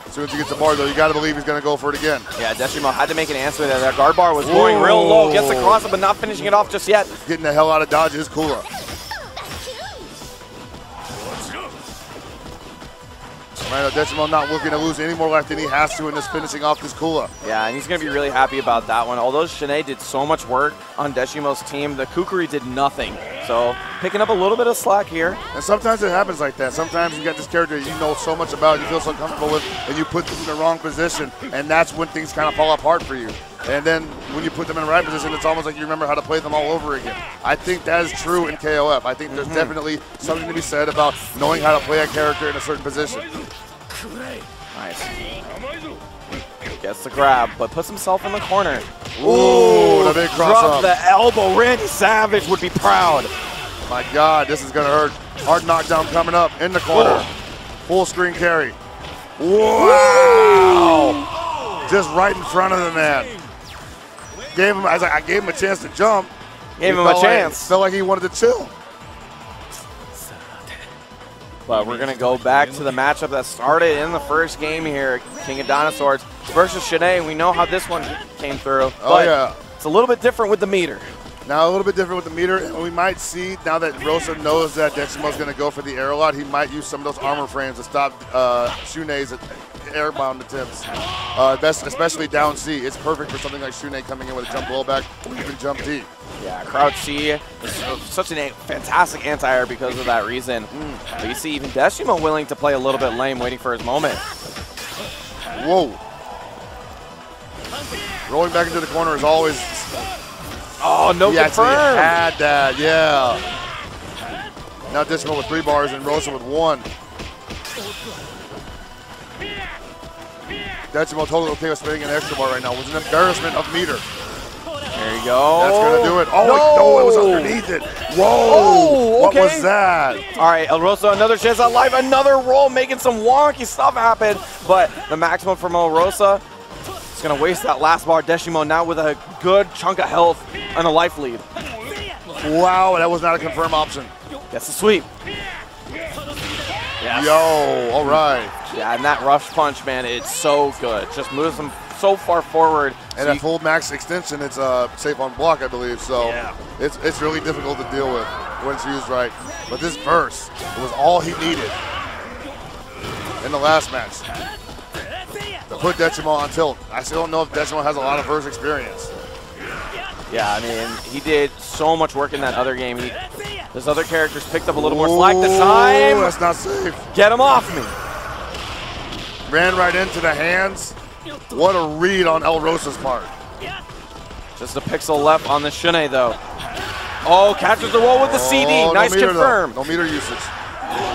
Speaker 1: As soon as he gets the bar, though, you got to believe he's going to go for it again.
Speaker 2: Yeah, Deshimo had to make an answer there. That guard bar was going real low. Gets the cross up, but not finishing it off just yet.
Speaker 1: Getting the hell out of dodge is Kula. Right, Deshimo not looking to lose any more life than he has to in this finishing off this Kula.
Speaker 2: Yeah, and he's going to be really happy about that one. Although Shanae did so much work on Deshimo's team, the Kukuri did nothing. So picking up a little bit of slack here.
Speaker 1: And sometimes it happens like that. Sometimes you got this character you know so much about, you feel so comfortable with, and you put them in the wrong position, and that's when things kind of fall apart for you. And then when you put them in the right position, it's almost like you remember how to play them all over again. I think that is true in KOF. I think there's definitely something to be said about knowing how to play a character in a certain position.
Speaker 2: Nice. Gets the grab, but puts himself in the corner.
Speaker 1: Ooh, the big cross
Speaker 2: drop
Speaker 1: up.
Speaker 2: the elbow. Randy Savage would be proud.
Speaker 1: My God, this is going to hurt. Hard knockdown coming up in the corner. Full screen carry. Wow! Just right in front of the man. I gave him a chance to jump.
Speaker 2: Gave him a chance.
Speaker 1: Felt like he wanted to chill.
Speaker 2: But we're going to go back to the matchup that started in the first game here. King of Dinosaurs versus Shanae. We know how this one came through.
Speaker 1: Oh, yeah.
Speaker 2: It's a little bit different with the meter.
Speaker 1: Now a little bit different with the meter. And we might see, now that Rosa knows that Deshimo's going to go for the air a lot, he might use some of those armor frames to stop Shune's airbound attempts, especially down C. It's perfect for something like Shune coming in with a jump blowback or even jump D.
Speaker 2: Yeah, crouch C is such a fantastic anti-air because of that reason. But you see even Deshimo willing to play a little bit lame, waiting for his moment.
Speaker 1: Whoa. Rolling back into the corner is always...
Speaker 2: Oh, no confirm.
Speaker 1: He had that, yeah. Now Deshimo with 3 bars and Rosa with 1. Deshimo totally okay with spinning an extra bar right now. It was an embarrassment of meter.
Speaker 2: There you go.
Speaker 1: That's going to do it. Oh, no, it was underneath it. Whoa.
Speaker 2: Oh, okay.
Speaker 1: What was that?
Speaker 2: All right, El Rosa, another chance at life. Another roll, making some wonky stuff happen. But the maximum from El Rosa is going to waste that last bar. Deshimo now with a good chunk of health and a life lead.
Speaker 1: Wow, that was not a confirm option.
Speaker 2: That's the sweep. Yes.
Speaker 1: Yo, all right.
Speaker 2: Yeah, and that rush punch, man, it's so good. Just moves them so far forward.
Speaker 1: And at full max extension, it's safe on block, I believe. So
Speaker 2: yeah.
Speaker 1: It's really difficult to deal with when it's used right. But this verse, it was all he needed in the last match to put Deshimo on tilt. I still don't know if Deshimo has a lot of verse experience.
Speaker 2: Yeah, I mean, he did so much work in that other game. Those other characters picked up a little more slack this time.
Speaker 1: That's not safe.
Speaker 2: Get him off me.
Speaker 1: Ran right into the hands. What a read on El Rosa's part.
Speaker 2: Just a pixel left on the Shune, though. Oh, catches the roll with the CD. Nice confirm.
Speaker 1: No meter usage.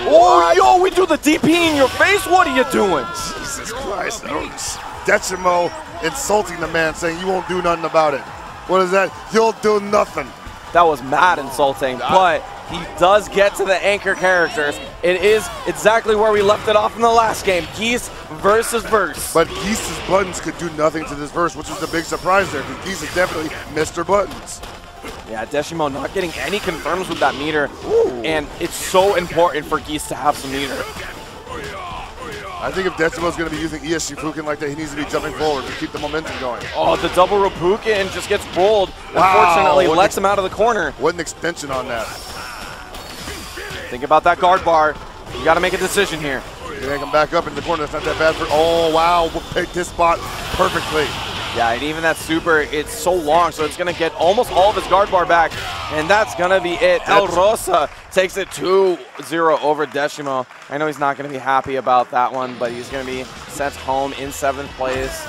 Speaker 2: Oh, yo, we do the DP in your face? What are you doing?
Speaker 1: Jesus Christ. Deshimo insulting the man, saying you won't do nothing about it. What is that? You'll do nothing.
Speaker 2: That was mad insulting, but he does get to the anchor characters. It is exactly where we left it off in the last game, Geese versus Verse.
Speaker 1: But Geese's buttons could do nothing to this Verse, which is the big surprise there, because Geese is definitely Mr. Buttons.
Speaker 2: Yeah, Deshimo not getting any confirms with that meter, and it's so important for Geese to have some meter.
Speaker 1: I think if Deshimo's going to be using ES Shifuken like that, he needs to be jumping forward to keep the momentum going.
Speaker 2: Oh, the double Rapuken just gets rolled. Unfortunately, lets him out of the corner.
Speaker 1: What an extension on that.
Speaker 2: Think about that guard bar. You got to make a decision here.
Speaker 1: You make him back up in the corner. That's not that bad for. Oh, wow. We'll pick this spot perfectly.
Speaker 2: Yeah, and even that super, it's so long, so it's going to get almost all of his guard bar back, and that's going to be it. El Rosa takes it 2-0 over Deshimo. I know he's not going to be happy about that one, but he's going to be sent home in 7th place.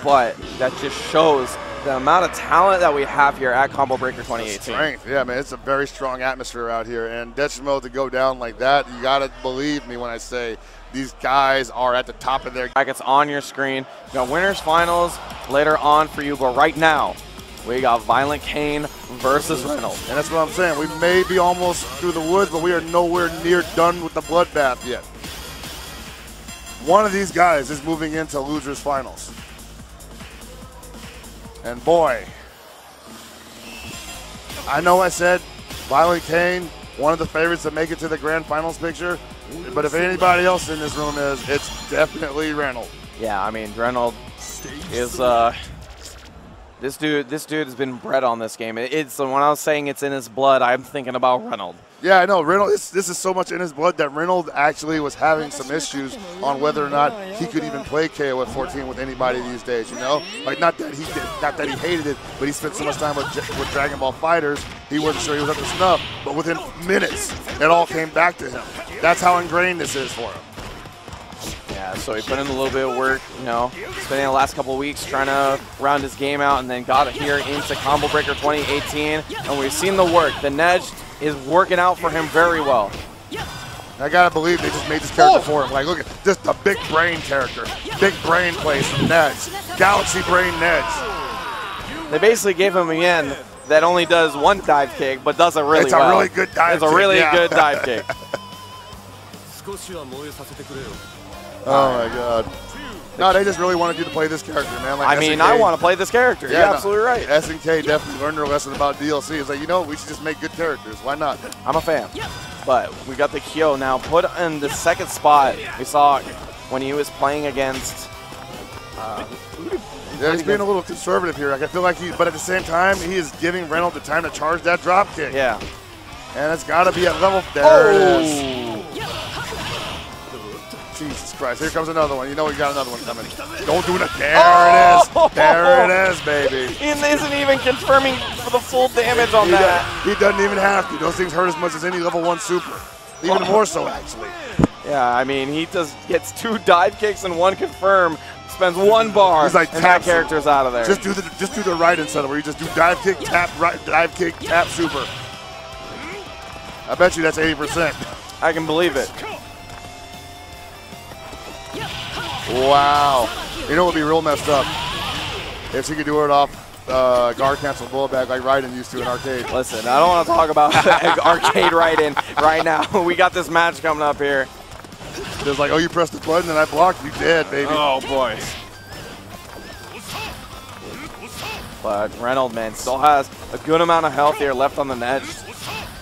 Speaker 2: But that just shows the amount of talent that we have here at Combo Breaker 2018.
Speaker 1: Strength, yeah, man, it's a very strong atmosphere out here, and Deshimo to go down like that, you got to believe me when I say these guys are at the top of their
Speaker 2: brackets on your screen. We got winners finals later on for you, but right now we got Violent Kane versus Reynolds.
Speaker 1: And that's what I'm saying. We may be almost through the woods, but we are nowhere near done with the bloodbath yet. One of these guys is moving into losers finals. And boy, I know I said Violent Kane, one of the favorites to make it to the grand finals picture, but if anybody else in this room is, it's definitely Reynolds.
Speaker 2: Yeah, I mean, Reynolds is this dude has been bred on this game. It's when I was saying it's in his blood, I'm thinking about Reynolds.
Speaker 1: Yeah, I know. Reynolds, this is so much in his blood that Reynolds actually was having some issues on whether or not he could even play KOF 14 with anybody these days, you know? Like, not that he hated it, but he spent so much time with Dragon Ball Fighters, he wasn't sure he was up to snuff. But within minutes, it all came back to him. That's how ingrained this is for him.
Speaker 2: Yeah, so he put in a little bit of work, you know, spending the last couple of weeks trying to round his game out, and then got here into Combo Breaker 2018, and we've seen the work. The Nedge is working out for him very well.
Speaker 1: I gotta believe they just made this character for him. Like, look at just a big brain character. Big brain plays from Nedge. Galaxy Brain Nedge.
Speaker 2: They basically gave him a yen that only does one dive kick, but does it really well.
Speaker 1: It's a really good dive kick.
Speaker 2: It's a really good dive kick.
Speaker 1: Oh my God. No, they just really wanted you to play this character, man. Like
Speaker 2: I mean, I want to play this character. Yeah, you're absolutely right.
Speaker 1: SNK definitely learned their lesson about DLC. It's like, you know, we should just make good characters. Why not?
Speaker 2: I'm a fan. But we got the Kyo now put in the 2nd spot. We saw when he was playing against.
Speaker 1: Yeah, he's being a little conservative here. Like, I feel like but at the same time, he is giving Reynolds the time to charge that drop kick.
Speaker 2: Yeah.
Speaker 1: And it's got to be at level. There it is. Jesus Christ, here comes another one. You know we got another one coming. Don't do it. There it is. There it is, baby.
Speaker 2: He isn't even confirming for the full damage on that.
Speaker 1: He doesn't even have to. Those things hurt as much as any level 1 super. Even more so, actually.
Speaker 2: Yeah, I mean, he just gets 2 dive kicks and 1 confirm, spends 1 bar,
Speaker 1: he's like,
Speaker 2: and that character's out of there.
Speaker 1: Just do the right instead of where you just do dive kick, tap, right, dive kick, tap, super. I bet you that's 80%.
Speaker 2: I can believe it.
Speaker 1: Wow. You know what would be real messed up? If she could do it off guard cancel blowback like Raiden used to in arcade.
Speaker 2: Listen, I don't want to talk about arcade Raiden right now. We got this match coming up here.
Speaker 1: It's like, oh, you pressed the button and I blocked, you dead, baby.
Speaker 2: Oh, boy. But Reynolds, man, still has a good amount of health here left on the Nedge.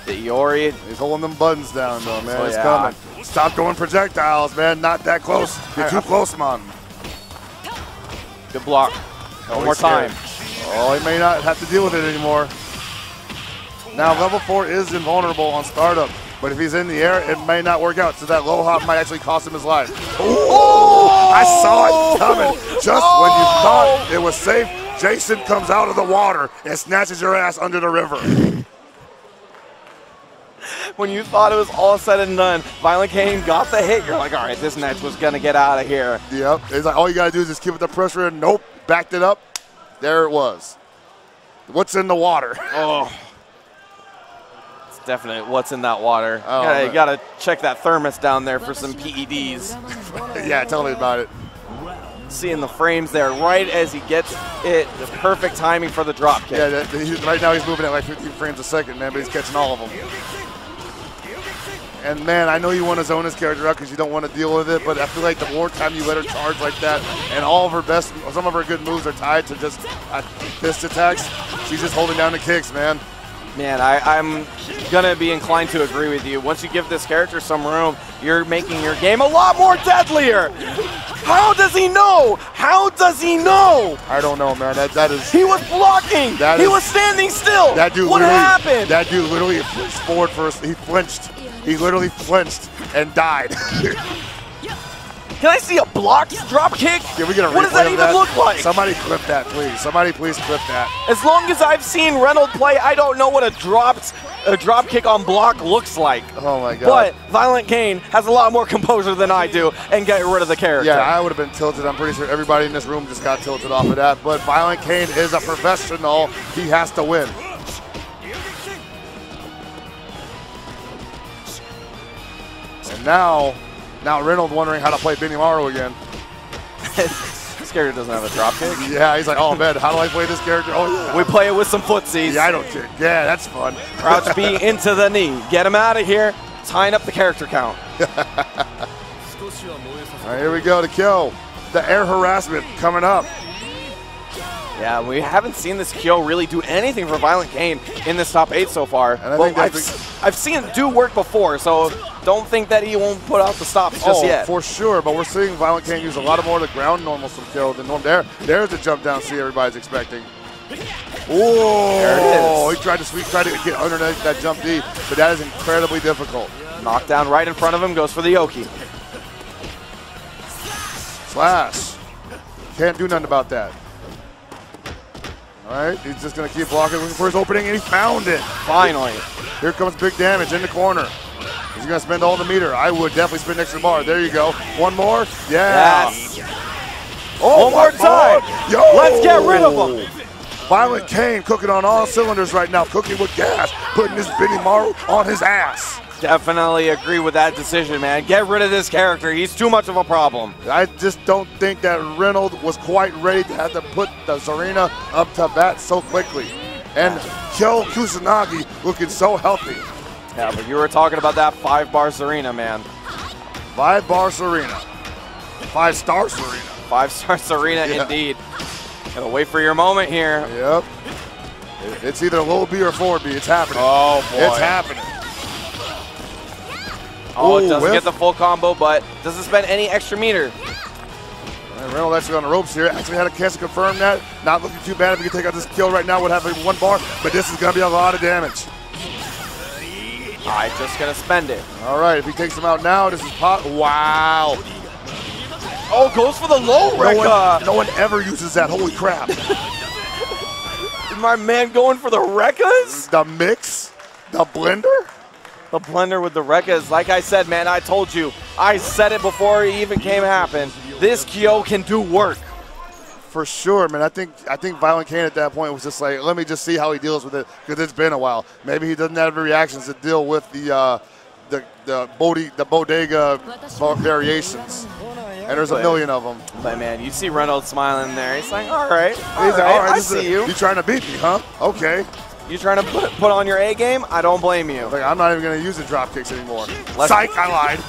Speaker 2: The Iori.
Speaker 1: He's holding them buttons down, though, man. It's coming. Stop going projectiles, man. Not that close. You're too close, man.
Speaker 2: Good block. One more time.
Speaker 1: Oh, he may not have to deal with it anymore. Now, level 4 is invulnerable on startup, but if he's in the air, it may not work out, so that low hop might actually cost him his life. Ooh, I saw it coming. Just when you thought it was safe, Jason comes out of the water and snatches your ass under the river.
Speaker 2: When you thought it was all said and done, Violent Kane got the hit. You're like, all right, this Nedge was going to get out of here.
Speaker 1: Yep. It's like all you got to do is just keep it the pressure in. Nope. Backed it up. There it was. What's in the water?
Speaker 2: Oh. It's definitely what's in that water. Oh, you got to check that thermos down there for some PEDs.
Speaker 1: Yeah, tell me about it.
Speaker 2: seeing the frames there right as he gets it, the perfect timing for the drop kick.
Speaker 1: Yeah, right now he's moving at like 15 frames a second, man, but he's catching all of them. And man, I know you want to zone his character out because you don't want to deal with it, but I feel like the more time you let her charge like that, and all of her best, some of her good moves are tied to just fist attacks, she's just holding down the kicks, man.
Speaker 2: Man, I'm going to be inclined to agree with you. Once you give this character some room, you're making your game a lot more deadlier. How does he know? How does he know?
Speaker 1: I don't know, man. That is.
Speaker 2: He was blocking. He was standing still.
Speaker 1: That dude.
Speaker 2: What happened?
Speaker 1: That dude literally flinched forward first. He flinched. He literally flinched and died.
Speaker 2: Can I see a blocked drop kick?
Speaker 1: Can we get a replay
Speaker 2: What does that
Speaker 1: of
Speaker 2: even look like?
Speaker 1: Somebody clip that, please. Somebody please clip that.
Speaker 2: As long as I've seen Reynolds play, I don't know what a drop kick on block looks like.
Speaker 1: Oh my God.
Speaker 2: But Violent Kane has a lot more composure than I do and get rid of the character.
Speaker 1: Yeah, I would have been tilted. I'm pretty sure everybody in this room just got tilted off of that. But Violent Kane is a professional. He has to win. And now Reynolds wondering how to play Benimaru again.
Speaker 2: This character doesn't have a drop kick.
Speaker 1: Yeah, he's like, oh man, how do I play this character? Oh yeah.
Speaker 2: We play it with some footsies.
Speaker 1: Yeah, I don't care. Yeah, that's fun.
Speaker 2: Crouch B into the knee. Get him out of here. Tying up the character count.
Speaker 1: All right, here we go to kill. The air harassment coming up.
Speaker 2: Yeah, we haven't seen this Kyo really do anything for Violent Kane in this top 8 so far. Well, I've seen it do work before, so don't think that he won't put out the stops just yet.
Speaker 1: For sure, but we're seeing Violent Kane use a lot more of the ground normals from Kyo than norm. There's the jump down C everybody's expecting. Oh, there it is. He tried to get underneath that jump D, but that is incredibly difficult.
Speaker 2: Knockdown right in front of him, goes for the Yoki.
Speaker 1: Slash. Can't do nothing about that. All right, he's just going to keep blocking, looking for his opening, and he found it.
Speaker 2: Finally.
Speaker 1: Here comes big damage in the corner. He's going to spend all the meter. I would definitely spend extra bar. There you go. One more. Yeah.
Speaker 2: Yes. Oh, one more time.
Speaker 1: Yo.
Speaker 2: Let's get rid of him.
Speaker 1: Violent Kane cooking on all cylinders right now, cooking with gas, putting this Benimaru on his ass.
Speaker 2: Definitely agree with that decision, man. Get rid of this character. He's too much of a problem.
Speaker 1: I just don't think that Reynolds was quite ready to have to put the Zarina up to bat so quickly. And Kyo Kusanagi looking so healthy.
Speaker 2: Yeah, but you were talking about that 5-bar Zarina, man.
Speaker 1: 5-bar Zarina. 5-star Zarina.
Speaker 2: 5-star Zarina, indeed. Gotta wait for your moment here.
Speaker 1: Yep. It's either low B or 4B. It's happening.
Speaker 2: Oh, boy.
Speaker 1: It's happening.
Speaker 2: Oh, it doesn't get the full combo, but doesn't spend any extra meter.
Speaker 1: And Reynolds actually on the ropes here. Actually had a chance to confirm that. Not looking too bad if he can take out this kill right now. Would have 1 bar, but this is going to be a lot of damage.
Speaker 2: All right, just going to spend it.
Speaker 1: All right, if he takes him out now, this is pop. Wow.
Speaker 2: Oh, goes for the low Rekka.
Speaker 1: No one ever uses that. Holy crap.
Speaker 2: My man going for the Rekkas?
Speaker 1: The mix? The blender?
Speaker 2: The blender with the Rekkas. Like I said, man, I told you. I said it before it even came happen. This Kyo can do work.
Speaker 1: For sure, man. I think Violent Kane at that point was just like, let me just see how he deals with it, because it's been a while. Maybe he doesn't have the reactions to deal with the bodega variations. And there's a million of them.
Speaker 2: But man, you see Reynolds smiling there. He's like, all right, I see you.
Speaker 1: You trying to beat me, huh? Okay.
Speaker 2: You trying to put on your A game? I don't blame you.
Speaker 1: Like, I'm not even going to use the drop kicks anymore. Psych, I lied.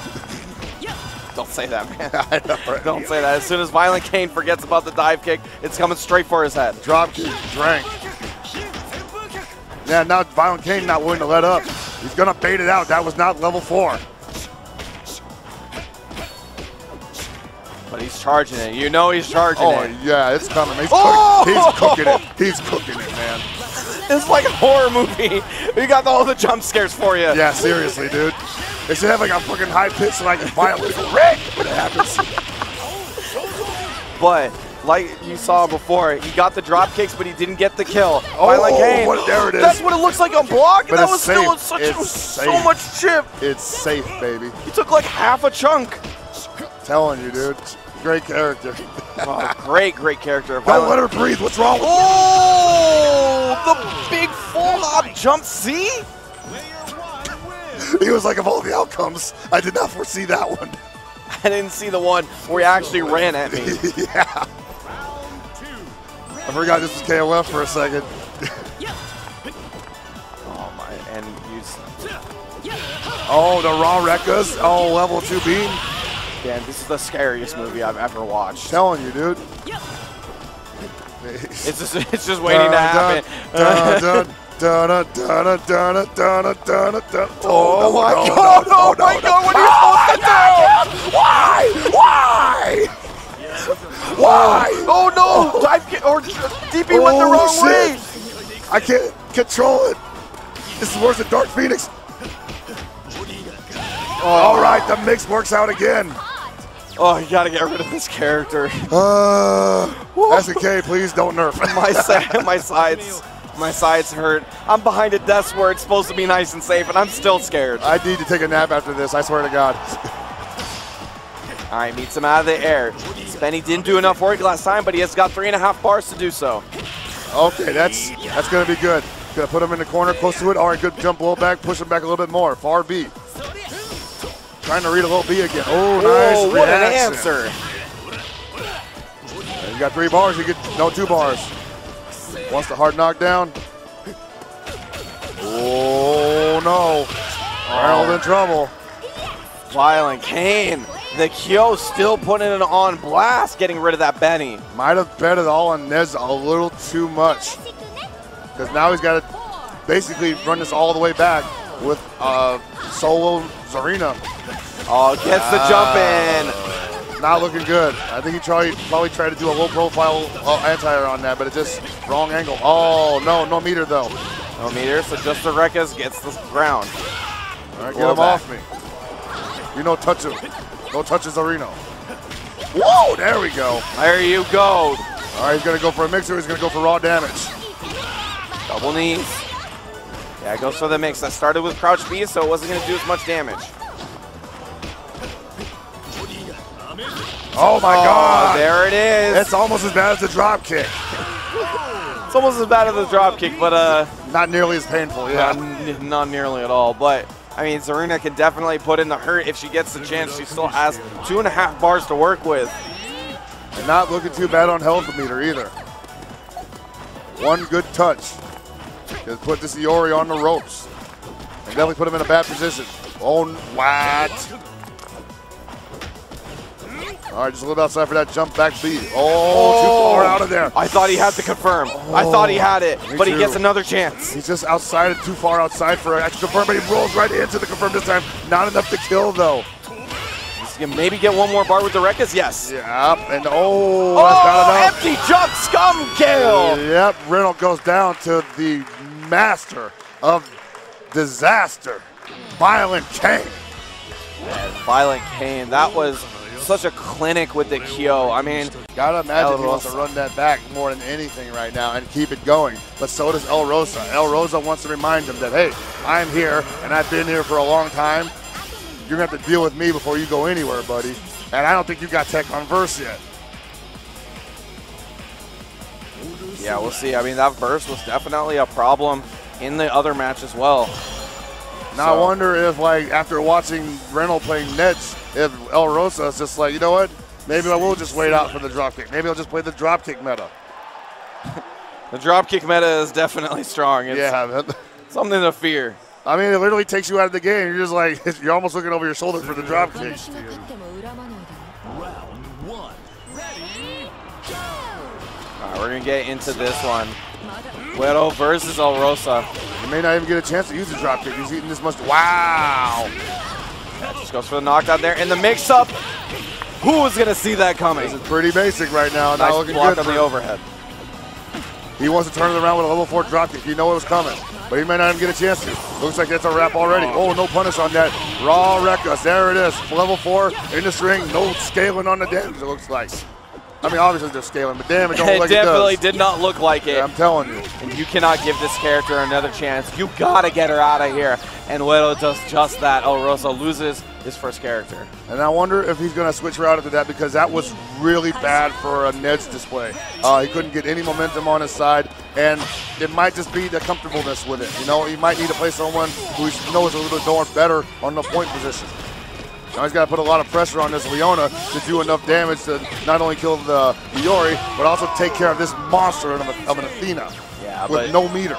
Speaker 2: Don't say that, man.
Speaker 1: I know, right?
Speaker 2: Don't say that. As soon as Violent Kane forgets about the dive kick, it's coming straight for his head.
Speaker 1: Drop kick, drank. Yeah, now Violent Kane not willing to let up. He's going to bait it out. That was not level 4.
Speaker 2: But he's charging it. You know he's charging it.
Speaker 1: Oh, yeah, it's coming. He's cooking it. He's cooking it, man.
Speaker 2: It's like a horror movie. We got all the jump scares for you.
Speaker 1: Yeah, seriously, dude. They should have like a fucking high pitch so I can violently go red when it happens.
Speaker 2: But like you saw before, he got the drop kicks, but he didn't get the kill.
Speaker 1: Oh, there it is.
Speaker 2: That's what it looks like on block.
Speaker 1: But
Speaker 2: that was
Speaker 1: safe.
Speaker 2: still so much chip.
Speaker 1: It's safe, baby.
Speaker 2: He took like half a chunk.
Speaker 1: Telling you, dude. Great character.
Speaker 2: Oh, great character.
Speaker 1: Don't let her breathe. What's wrong with you?
Speaker 2: Oh, the big full hop jump C?
Speaker 1: He was like, of all the outcomes, I did not foresee that one.
Speaker 2: I didn't see the one where he actually ran at me.
Speaker 1: Yeah. I forgot this was KOF for a second.
Speaker 2: Oh my, and you.
Speaker 1: Oh, the raw Rekkas. Oh, level 2 beam.
Speaker 2: Man, this is the scariest movie I've ever watched.
Speaker 1: Telling you, dude.
Speaker 2: It's just waiting to happen. Oh my god! Oh my god! What are you supposed to do?
Speaker 1: Why? Why? Why?
Speaker 2: Oh no! Dive kick or DP went the wrong way.
Speaker 1: I can't control it. This is worse than Dark Phoenix. All right, the mix works out again.
Speaker 2: Oh, you gotta get rid of this character.
Speaker 1: SNK, please don't nerf.
Speaker 2: My sides hurt. I'm behind a desk where it's supposed to be nice and safe, and I'm still scared.
Speaker 1: I need to take a nap after this, I swear to God.
Speaker 2: All right, meets him out of the air. Spenny didn't do enough work last time, but he has got 3.5 bars to do so.
Speaker 1: Okay, that's gonna be good. Gonna put him in the corner, close to it. All right, good jump low back, push him back a little bit more. Far B. Trying to read a little B again. Oh, nice
Speaker 2: what
Speaker 1: reaction.
Speaker 2: an answer.
Speaker 1: You got 3 bars, you get, no, 2 bars. Wants the hard knockdown. Oh, no. Arnold in trouble.
Speaker 2: Violent Kane. The Kyo still putting it on blast, getting rid of that Benny.
Speaker 1: Might have bet it all on Nez a little too much. Because now he's got to basically run this all the way back with solo Zarina.
Speaker 2: Oh, gets the jump in.
Speaker 1: Not looking good. I think he probably tried to do a low profile anti-air on that, but it's just wrong angle. Oh, no meter though.
Speaker 2: No meter, so just the Rekkas gets the ground.
Speaker 1: All right, get him off me. You know, touch him. No touches Zarina. Whoa, there we go.
Speaker 2: There you go.
Speaker 1: All right, he's going to go for a mixer. He's going to go for raw damage.
Speaker 2: Double knees. Yeah, it goes for the mix. That started with crouch B, so it wasn't going to do as much damage.
Speaker 1: Oh my God!
Speaker 2: There it is.
Speaker 1: It's almost as bad as the drop kick.
Speaker 2: It's almost as bad as the drop kick, but
Speaker 1: not nearly as painful. Yeah,
Speaker 2: not nearly at all. But I mean, Zarina can definitely put in the hurt if she gets the chance. She still has 2.5 bars to work with.
Speaker 1: And not looking too bad on health meter either. One good touch. Just put this Iori on the ropes. And definitely put him in a bad position. Oh, what? All right, just a little outside for that jump back B. Oh, too far out of there.
Speaker 2: I thought he had to confirm. I thought he had it, but he gets another chance.
Speaker 1: He's just outside, too far outside for an extra confirm, but he rolls right into the confirm this time. Not enough to kill, though.
Speaker 2: He's gonna maybe get one more bar with the Rekkas, yes.
Speaker 1: Yep, and that's not enough.
Speaker 2: Empty jump, scum kill.
Speaker 1: Yep, Reynolds goes down to the master of disaster, Violent Kane.
Speaker 2: Man, Violent Kane, that was such a clinic with the Kyo. I mean,
Speaker 1: gotta imagine he wants to run that back more than anything right now and keep it going. But so does El Rosa. El Rosa wants to remind him that, hey, I'm here and I've been here for a long time. You're gonna have to deal with me before you go anywhere, buddy. And I don't think you got tech on verse yet.
Speaker 2: Yeah, we'll see. I mean, that verse was definitely a problem in the other match as well.
Speaker 1: Now I wonder if, like, after watching Reynolds playing Nets, if El Rosa is just like, you know what? Maybe I will just wait out for the dropkick. Maybe I'll just play the dropkick meta.
Speaker 2: The dropkick meta is definitely strong. It's something to fear.
Speaker 1: I mean, it literally takes you out of the game. You're just like, you're almost looking over your shoulder for the dropkick.
Speaker 2: All right, we're going to get into this one. Guero versus El Rosa.
Speaker 1: He may not even get a chance to use the dropkick. He's eating this much. Wow.
Speaker 2: That just goes for the knockdown there. In the mix-up, who was going to see that coming?
Speaker 1: This is pretty basic right now.
Speaker 2: Nice
Speaker 1: not looking
Speaker 2: block
Speaker 1: good
Speaker 2: on the overhead.
Speaker 1: He wants to turn it around with a level 4 dropkick. You know it was coming, but he may not even get a chance to. Looks like that's a wrap already. Oh, no punish on that. Raw Rekkas. There it is. Level 4 in the string. No scaling on the damage, it looks like. I mean, obviously they're scaling, but damn, it don't look like it does.
Speaker 2: It definitely did not look like it.
Speaker 1: Yeah, I'm telling you.
Speaker 2: And you cannot give this character another chance. You gotta get her out of here. And Guero does just that. El Rosa loses his first character.
Speaker 1: And I wonder if he's going to switch her out after that, because that was really bad for a Ned's display. He couldn't get any momentum on his side, and it might just be the comfortableness with it. You know, he might need to play someone who knows a little bit more better on the point position. Now he's got to put a lot of pressure on this Leona to do enough damage to not only kill the Iori, but also take care of this monster of an Athena with no meter.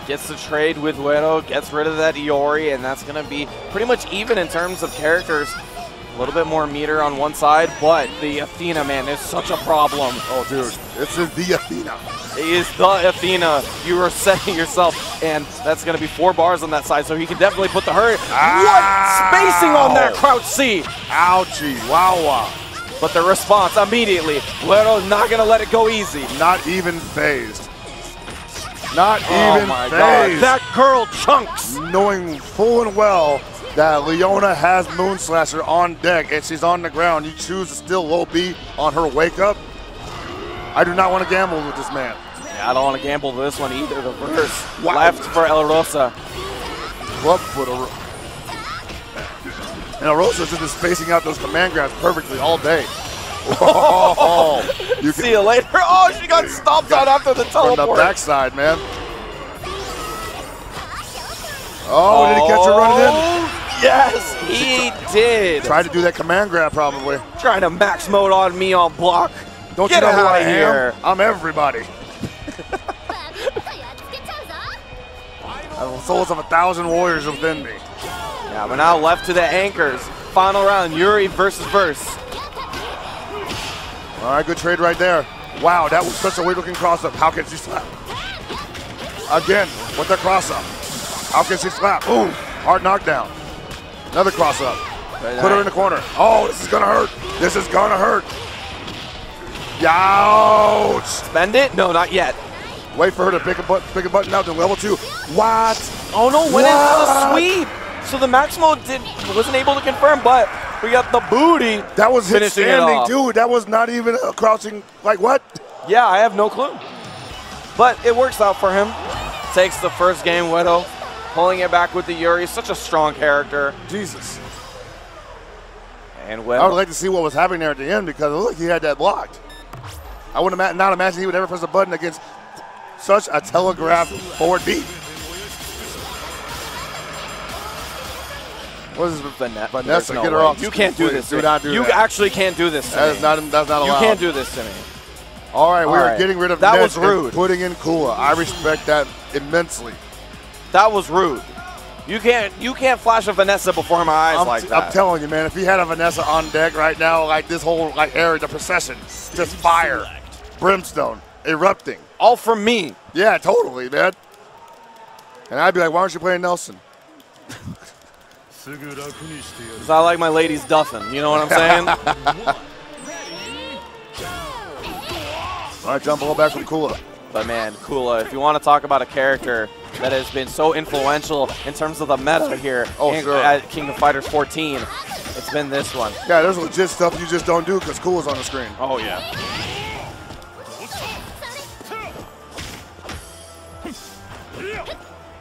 Speaker 2: Gets the trade with Uero, gets rid of that Iori, and that's going to be pretty much even in terms of characters. A little bit more meter on one side, but the Athena, man, is such a problem.
Speaker 1: Oh, dude, this is the Athena.
Speaker 2: It is the Athena. You are setting yourself, and that's going to be 4 bars on that side, so he can definitely put the hurt. What spacing on that crouch C?
Speaker 1: Ouchie, wow.
Speaker 2: But the response immediately, Uero not going to let it go easy.
Speaker 1: Not even phased. Not even
Speaker 2: my
Speaker 1: phased.
Speaker 2: God. That girl chunks.
Speaker 1: Knowing full and well that Leona has Moon Slasher on deck and she's on the ground, you choose to still low B on her wake up. I do not want to gamble with this man.
Speaker 2: Yeah, I don't want to gamble with this one either. The reverse left for El Rosa.
Speaker 1: Club foot. And El Rosa's just been spacing out those command grabs perfectly all day.
Speaker 2: See you later. Oh, she got stomped on after the teleport.
Speaker 1: From the backside, man. Oh, did he catch her running in?
Speaker 2: Yes, he did.
Speaker 1: Tried to do that command grab, probably.
Speaker 2: Trying to max mode on me on block.
Speaker 1: Don't
Speaker 2: Get
Speaker 1: you know who
Speaker 2: out
Speaker 1: I
Speaker 2: of here.
Speaker 1: am? I'm everybody. I have the souls of 1,000 warriors within me.
Speaker 2: Yeah, we're now left to the anchors. Final round, Yuri versus Verse.
Speaker 1: All right, good trade right there. Wow, that was such a weird-looking cross-up. How can she slap? Again, with the cross-up. How can she slap? Boom, hard knockdown. Another cross-up. Put her in the corner. Oh, this is gonna hurt. This is gonna hurt. Youch.
Speaker 2: Spend it? No, not yet.
Speaker 1: Wait for her to pick a button out to level 2. What?
Speaker 2: Oh no, went into the sweep. So the Maximo wasn't able to confirm, but we got the booty.
Speaker 1: That was hit standing, dude. That was not even a crouching, like what?
Speaker 2: Yeah, I have no clue. But it works out for him. Takes the first game, Uero. Pulling it back with the Yuri. Such a strong character.
Speaker 1: Jesus.
Speaker 2: And
Speaker 1: I would like to see what was happening there at the end because look, he had that blocked. I would not imagine he would ever press a button against such a telegraphed forward beat. What is this? Vanessa, get her off.
Speaker 2: You can't do this.
Speaker 1: Do not do that.
Speaker 2: You actually can't do this to me.
Speaker 1: That's not allowed.
Speaker 2: You can't do this to me.
Speaker 1: All right, we are getting rid of
Speaker 2: that.
Speaker 1: Nets
Speaker 2: Was rude.
Speaker 1: and putting in Kula. I respect that immensely.
Speaker 2: That was rude. You can't flash a Vanessa before my eyes like that.
Speaker 1: I'm telling you, man. If he had a Vanessa on deck right now, like this whole area, the procession, just fire, brimstone, erupting.
Speaker 2: All from me.
Speaker 1: Yeah, totally, man. And I'd be like, why aren't you playing Nelson?
Speaker 2: Because I like my ladies duffing. You know what I'm saying?
Speaker 1: All right, jump all back from Kula.
Speaker 2: But man, Kula, if you want to talk about a character that has been so influential in terms of the meta here at King of Fighters 14, it's been this one.
Speaker 1: Yeah, there's legit stuff you just don't do because Kula's on the screen.
Speaker 2: Oh, yeah.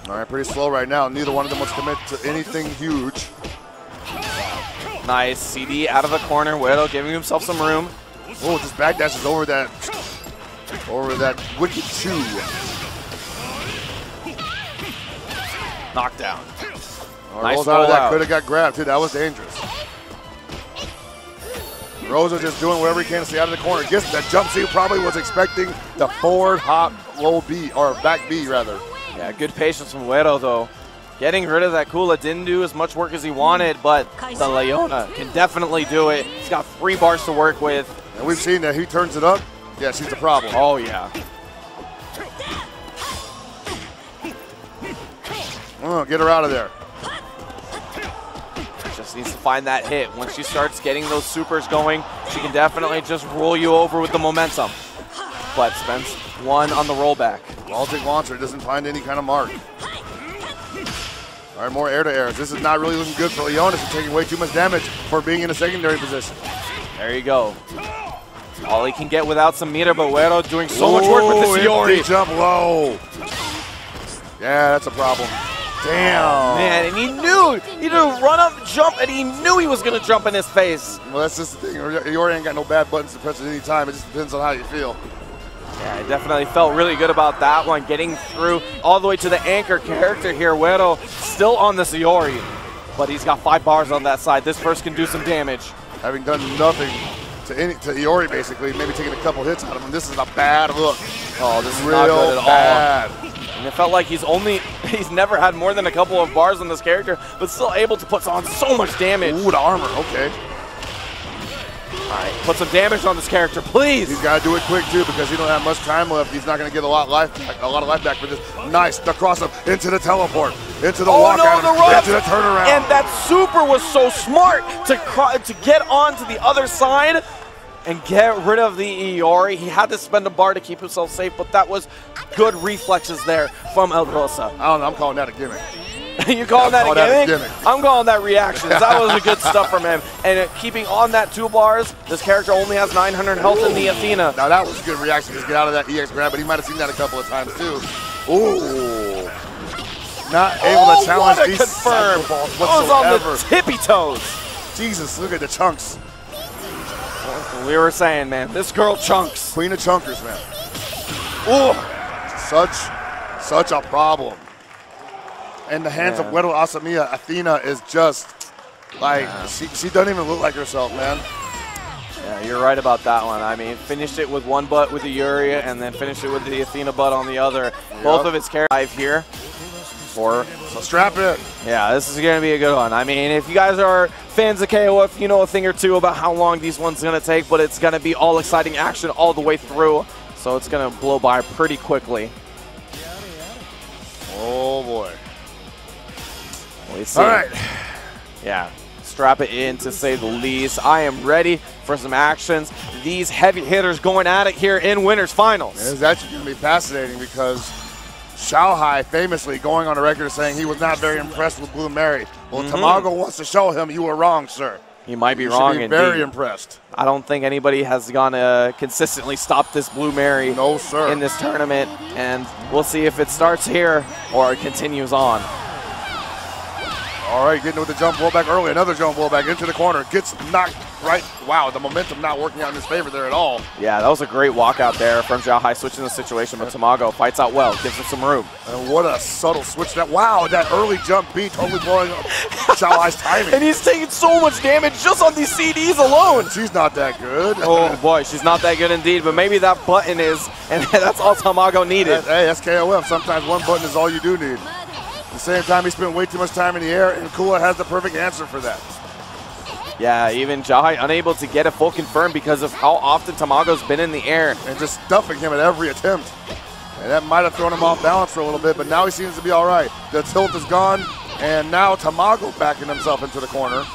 Speaker 1: All right, pretty slow right now. Neither one of them wants to commit to anything huge.
Speaker 2: Nice. CD out of the corner. Uero giving himself some room.
Speaker 1: Oh, just backdashes over that wicked chew.
Speaker 2: Knockdown.
Speaker 1: Nice rolls out of that. Could have got grabbed too. That was dangerous. Rosa just doing whatever he can to stay out of the corner. Gets that jump. C probably was expecting the forward hop low B or back B rather.
Speaker 2: Yeah, good patience from Uero though. Getting rid of that Kula didn't do as much work as he wanted, but the Leona can definitely do it. He's got 3 bars to work with.
Speaker 1: And we've seen that he turns it up. Yeah, she's the problem.
Speaker 2: Oh, yeah.
Speaker 1: Oh, get her out of there.
Speaker 2: Just needs to find that hit. Once she starts getting those supers going, she can definitely just roll you over with the momentum. But spends 1 on the rollback.
Speaker 1: Baltic wants her, doesn't find any kind of mark. All right, more air-to-airs. This is not really looking good for Leona. She's taking way too much damage for being in a secondary position.
Speaker 2: There you go. All he can get without some meter, but Uero doing so much work with this Iori.
Speaker 1: Jump low. Yeah, that's a problem. Damn.
Speaker 2: Oh, man, and he did a run up, jump, and he knew he was going to jump in his face.
Speaker 1: Well, that's just the thing. Iori ain't got no bad buttons to press at any time. It just depends on how you feel.
Speaker 2: Yeah, I definitely felt really good about that one, getting through all the way to the anchor character here. Uero still on this Iori. but he's got 5 bars on that side. This first can do some damage.
Speaker 1: Having done nothing to Iori, basically, maybe taking a couple hits out of him. This is a bad look.
Speaker 2: Oh, this is
Speaker 1: real
Speaker 2: not good at
Speaker 1: bad.
Speaker 2: all. And it felt like he's never had more than a couple of bars on this character, but still able to put on so much damage.
Speaker 1: Ooh, the armor, okay.
Speaker 2: All right, put some damage on this character, please.
Speaker 1: He's got to do it quick too because he don't have much time left. He's not going to get a lot of life back for this. Nice, the cross up into the teleport, into the walk out, into the turnaround.
Speaker 2: And that super was so smart to get onto the other side and get rid of the Iori. He had to spend a bar to keep himself safe, but that was good reflexes there from El Rosa.
Speaker 1: I don't know, I'm calling that a gimmick.
Speaker 2: You calling that a gimmick? I'm calling that reactions. That was a good stuff from him. And keeping on that 2 bars, this character only has 900 health in the Athena.
Speaker 1: Now that was a good reaction to get out of that EX grab, but he might have seen that a couple of times too. Ooh. Not able to challenge these
Speaker 2: confirm.
Speaker 1: whatsoever.
Speaker 2: Was on the tippy toes.
Speaker 1: Jesus, look at the chunks.
Speaker 2: We were saying, man, this girl chunks.
Speaker 1: Queen of chunkers, man. Ooh. Such a problem. In the hands of Weddle Asamiya, Athena is just like, she doesn't even look like herself, man.
Speaker 2: Yeah, you're right about that one. I mean, finished it with one butt with the Yuria and then finished it with the Athena butt on the other. Yep. Both of its characters here. So
Speaker 1: strap it.
Speaker 2: Yeah, this is going to be a good one. I mean, if you guys are fans of KOF, you know a thing or two about how long these ones are going to take, but it's going to be all exciting action all the way through. So it's going to blow by pretty quickly.
Speaker 1: Oh, boy.
Speaker 2: We see.
Speaker 1: All right.
Speaker 2: Yeah, strap it in to say the least. I am ready for some actions. These heavy hitters going at it here in Winners Finals.
Speaker 1: It's actually going to be fascinating because Xiaohai famously going on the record saying he was not very impressed with Blue Mary. Well, Tamago wants to show him you were wrong, sir.
Speaker 2: He might be wrong
Speaker 1: indeed.
Speaker 2: Indeed.
Speaker 1: Very impressed.
Speaker 2: I don't think anybody has gone to consistently stop this Blue Mary
Speaker 1: no, sir.
Speaker 2: in this tournament, and we'll see if it starts here or it continues on.
Speaker 1: All right, getting with the jump rollback early. Another jump rollback into the corner. Gets knocked right. Wow, the momentum not working out in his favor there at all.
Speaker 2: Yeah, that was a great walkout there from Xiaohai, switching the situation, but Tamago fights out well, gives him some room.
Speaker 1: And what a subtle switch that. Wow, that early jump beat totally blowing up Xiaohai's timing.
Speaker 2: And he's taking so much damage just on these CDs alone.
Speaker 1: She's not that good.
Speaker 2: Oh boy, she's not that good indeed, but maybe that button is, and that's all Tamago needed.
Speaker 1: Hey, that's KOF. Sometimes one button is all you do need. At the same time, he spent way too much time in the air, and Kula has the perfect answer for that.
Speaker 2: Yeah, even Xiaohai unable to get a full confirm because of how often Tamago's been in the air.
Speaker 1: And just stuffing him at every attempt. And that might have thrown him off balance for a little bit, but now he seems to be all right. The tilt is gone, and now Tamago backing himself into the corner.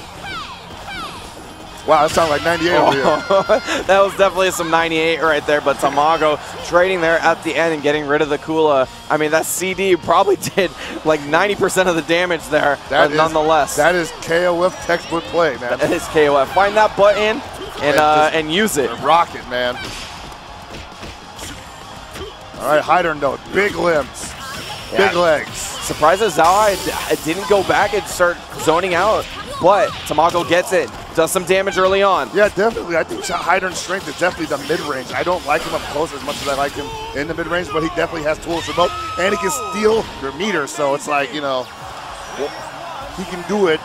Speaker 1: Wow, that sounded like 98 over here.
Speaker 2: That was definitely some 98 right there, but Tamago trading there at the end and getting rid of the Kula. I mean, that CD probably did like 90% of the damage there, but nonetheless.
Speaker 1: That is KOF textbook play, man.
Speaker 2: That is KOF. Find that button and use it.
Speaker 1: Rock it, man. All right, Hydern though, big limbs, big legs.
Speaker 2: Surprised that Xiaohai didn't go back and start zoning out, but Tamago gets it. Does some damage early on.
Speaker 1: Yeah, definitely. I think Hydern's strength is definitely the mid-range. I don't like him up close as much as I like him in the mid-range, but he definitely has tools for both, and he can steal your meter, so it's like, you know, he can do it.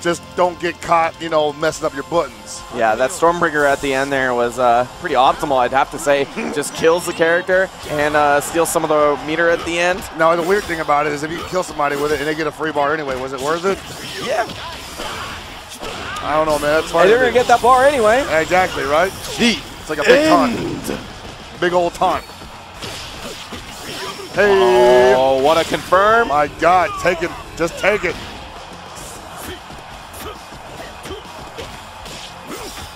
Speaker 1: Just don't get caught, you know, messing up your buttons.
Speaker 2: Yeah, that Stormbreaker at the end there was pretty optimal, I'd have to say. Just kills the character and steals some of the meter at the end.
Speaker 1: Now, the weird thing about it is if you kill somebody with it and they get a free bar anyway, was it worth it?
Speaker 2: Yeah.
Speaker 1: I don't know, man. That's hard.
Speaker 2: They're going to get that bar anyway.
Speaker 1: Exactly, right? It's like a big taunt. Big old taunt. Hey.
Speaker 2: Oh, what a confirm.
Speaker 1: My God, take it. Just take it.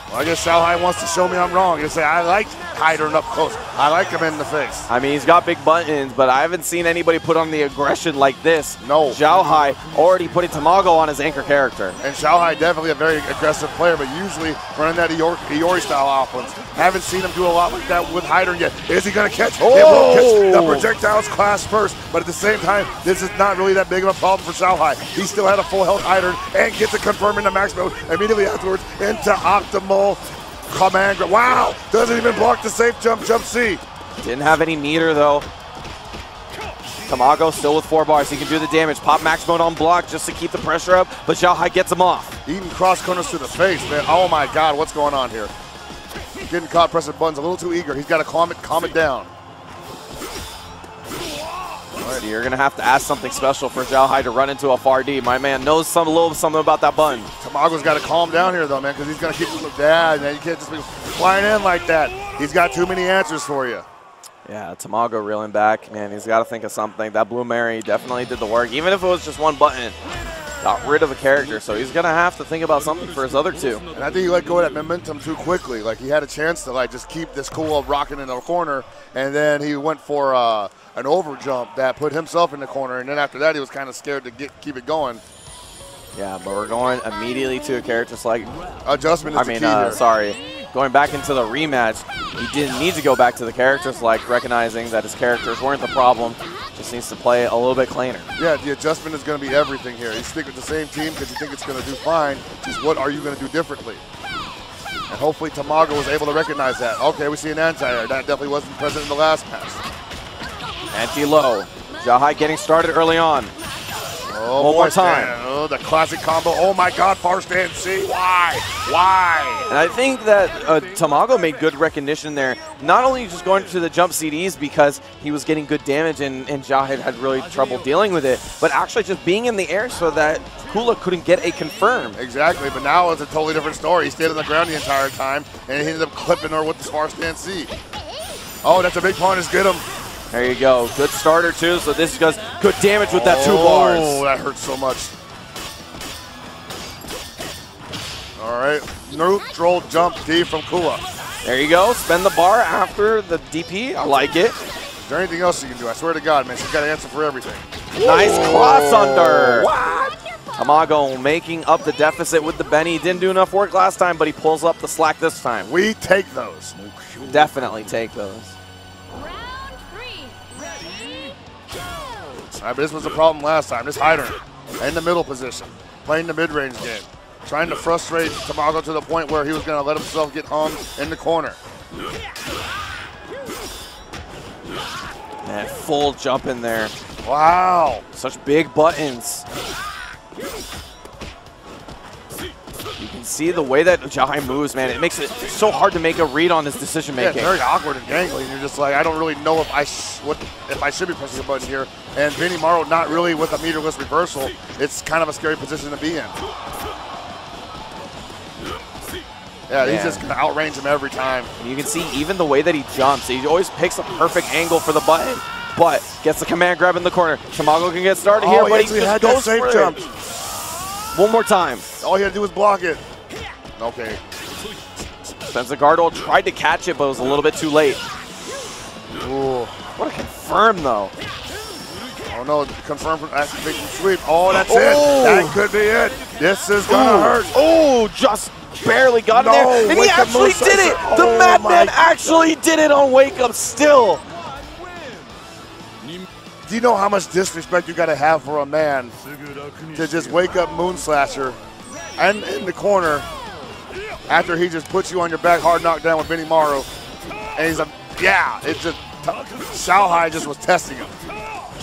Speaker 1: Well, I guess Xiaohai wants to show me I'm wrong. He'll say, I like Hydern up close. I like him in the face.
Speaker 2: I mean, he's got big buttons, but I haven't seen anybody put on the aggression like this.
Speaker 1: No.
Speaker 2: Xiaohai already putting Tamago on his anchor character.
Speaker 1: And Xiaohai definitely a very aggressive player, but usually running that Iori style offense. Haven't seen him do a lot like that with Hydern yet. Is he going to catch?
Speaker 2: Oh.
Speaker 1: It will catch the projectiles class first, but at the same time, this is not really that big of a problem for Xiaohai. He still had a full health Hydern and gets a confirm into max mode immediately afterwards into optimal command. Wow, doesn't even block the safe jump C.
Speaker 2: Didn't have any meter though. Tamago still with 4 bars. He can do the damage. Pop max mode on block just to keep the pressure up, but Xiaohai gets him off.
Speaker 1: Eating cross corners to the face, man. Oh my God, what's going on here? Getting caught pressing buttons a little too eager. He's got to calm it down.
Speaker 2: So you're going to have to ask something special for Xiaohai to run into a far D. My man knows a little something about that button.
Speaker 1: Tamago's got to calm down here, though, man, because he's going to keep man. You can't just be flying in like that. He's got too many answers for you.
Speaker 2: Yeah, Tamago reeling back. Man, he's got to think of something. That Blue Mary definitely did the work. Even if it was just one button, got rid of a character. So he's going to have to think about something for his other 2.
Speaker 1: And I think he let go of that momentum too quickly. Like, he had a chance to, like, just keep this cool rocking in the corner, and then he went for an over jump that put himself in the corner, and then after that he was kind of scared to keep it going.
Speaker 2: Yeah, but we're going immediately to a character select.
Speaker 1: Adjustment is the key here.
Speaker 2: Sorry. Going back into the rematch, he didn't need to go back to the character select, recognizing that his characters weren't the problem. Just needs to play a little bit cleaner.
Speaker 1: Yeah, the adjustment is going to be everything here. You stick with the same team because you think it's going to do fine. Just what are you going to do differently? And hopefully Tamago was able to recognize that. Okay, we see an anti-air. That definitely wasn't present in the last pass.
Speaker 2: Anti-low. Xiaohai getting started early on.
Speaker 1: Oh,
Speaker 2: one more time.
Speaker 1: Oh, the classic combo. Oh my God, far stand C. Why? Why?
Speaker 2: And I think that Tamago made good recognition there. Not only just going to the jump CDs because he was getting good damage and Xiaohai had really trouble dealing with it, but actually just being in the air so that Kula couldn't get a confirm.
Speaker 1: Exactly, but now it's a totally different story. He stayed on the ground the entire time, and he ended up clipping her with the far stand C. Oh, that's a big punish. Get him.
Speaker 2: There you go. Good starter, too. So this does good damage with that 2 bars.
Speaker 1: Oh, that hurts so much. All right. Neutral jump D from Kula.
Speaker 2: There you go. Spend the bar after the DP. I like it.
Speaker 1: Is there anything else you can do? I swear to God, man. She's got an answer for everything.
Speaker 2: Nice cross under.
Speaker 1: What?
Speaker 2: Tamago making up the deficit with the Benny. Didn't do enough work last time, but he pulls up the slack this time.
Speaker 1: We take those.
Speaker 2: Definitely take those.
Speaker 1: All right, but this was a problem last time. This hider in the middle position, playing the mid-range game, trying to frustrate Tamago to the point where he was going to let himself get hung in the corner.
Speaker 2: Man, full jump in there.
Speaker 1: Wow.
Speaker 2: Such big buttons. You can see the way that Xiaohai moves, man. It makes it so hard to make a read on his decision making.
Speaker 1: Yeah, very awkward and gangly. And you're just like, I don't really know if I should be pressing a button here. And Benny Morrow not really with a meterless reversal. It's kind of a scary position to be in. Yeah, he's just going to outrange him every time.
Speaker 2: And you can see even the way that he jumps. He always picks a perfect angle for the button, but gets the command grab in the corner. Tamago can get started here, but he just goes for it. One more time.
Speaker 1: All he had to do was block it. Okay.
Speaker 2: Spencer Gardol tried to catch it, but it was a little bit too late.
Speaker 1: Ooh.
Speaker 2: What a confirm, though.
Speaker 1: Oh, no. Confirm from activation sweep. Oh, that's it. That could be it. This is going to hurt.
Speaker 2: Oh, just barely got in there. And he actually did it. The Madman actually did it on Wake Up still.
Speaker 1: Do you know how much disrespect you got to have for a man to just wake up Moon Slasher and in the corner after he just puts you on your back hard knockdown with Benny Morrow? And he's like, yeah, it's just, Xiaohai just was testing him.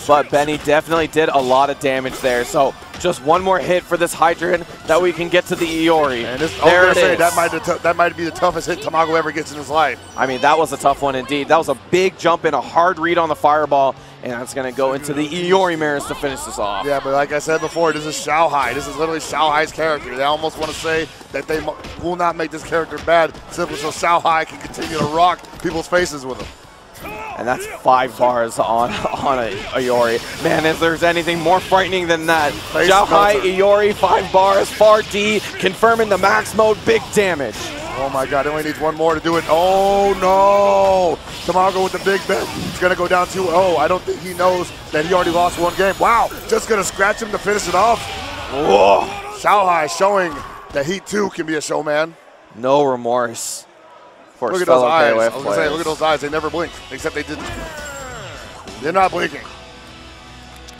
Speaker 2: But Benny definitely did a lot of damage there. So just one more hit for this Hydran that we can get to the Iori.
Speaker 1: And there it is. That might be the toughest hit Tamago ever gets in his life.
Speaker 2: I mean, that was a tough one indeed. That was a big jump and a hard read on the fireball. And that's going to go into the Iori mirrors to finish this off.
Speaker 1: Yeah, but like I said before, this is Xiaohai. This is literally Xiaohai's character. They almost want to say that they will not make this character bad simply so Xiaohai can continue to rock people's faces with him.
Speaker 2: And that's 5 bars on a Iori. Man, if there's anything more frightening than that. Xiaohai, Iori, 5 bars, far D, confirming the max mode, big damage.
Speaker 1: Oh my God, it only needs one more to do it. Oh no! Tamago with the big bet. He's gonna go down 2-0. I don't think he knows that he already lost 1 game. Wow, just gonna scratch him to finish it off. Whoa. Xiaohai showing that he too can be a showman.
Speaker 2: No remorse.
Speaker 1: Look at those eyes. I was gonna say, look at those eyes. They never blink, except they didn't. They're not blinking.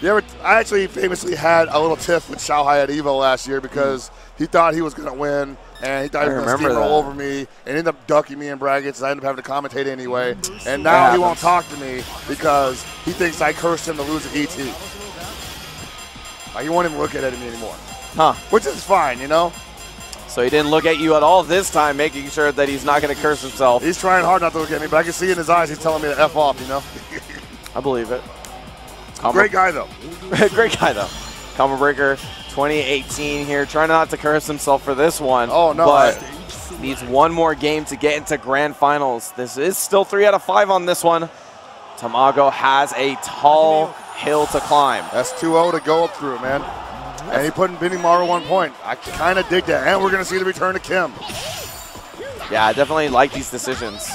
Speaker 1: I actually famously had a little tiff with Xiaohai at Evo last year because he thought he was gonna win, and he thought he was going to steamroll over me and ended up ducking me in brackets. I ended up having to commentate anyway. And now he won't talk to me because he thinks I cursed him to lose an ET. He won't even look at me anymore.
Speaker 2: Huh.
Speaker 1: Which is fine, you know?
Speaker 2: So he didn't look at you at all this time, making sure that he's not going to curse himself.
Speaker 1: He's trying hard not to look at me, but I can see in his eyes he's telling me to F off, you know?
Speaker 2: I believe it.
Speaker 1: Great guy, though.
Speaker 2: Great guy, though. Combo Breaker 2018 here, trying not to curse himself for this one.
Speaker 1: Oh, no.
Speaker 2: But needs one more game to get into grand finals. This is still 3 out of 5 on this one. Tamago has a tall hill to climb.
Speaker 1: That's 2-0 to go up through, man. And he put in Benimaru 1 point. I kind of dig that. And we're going to see the return to Kim.
Speaker 2: Yeah, I definitely like these decisions.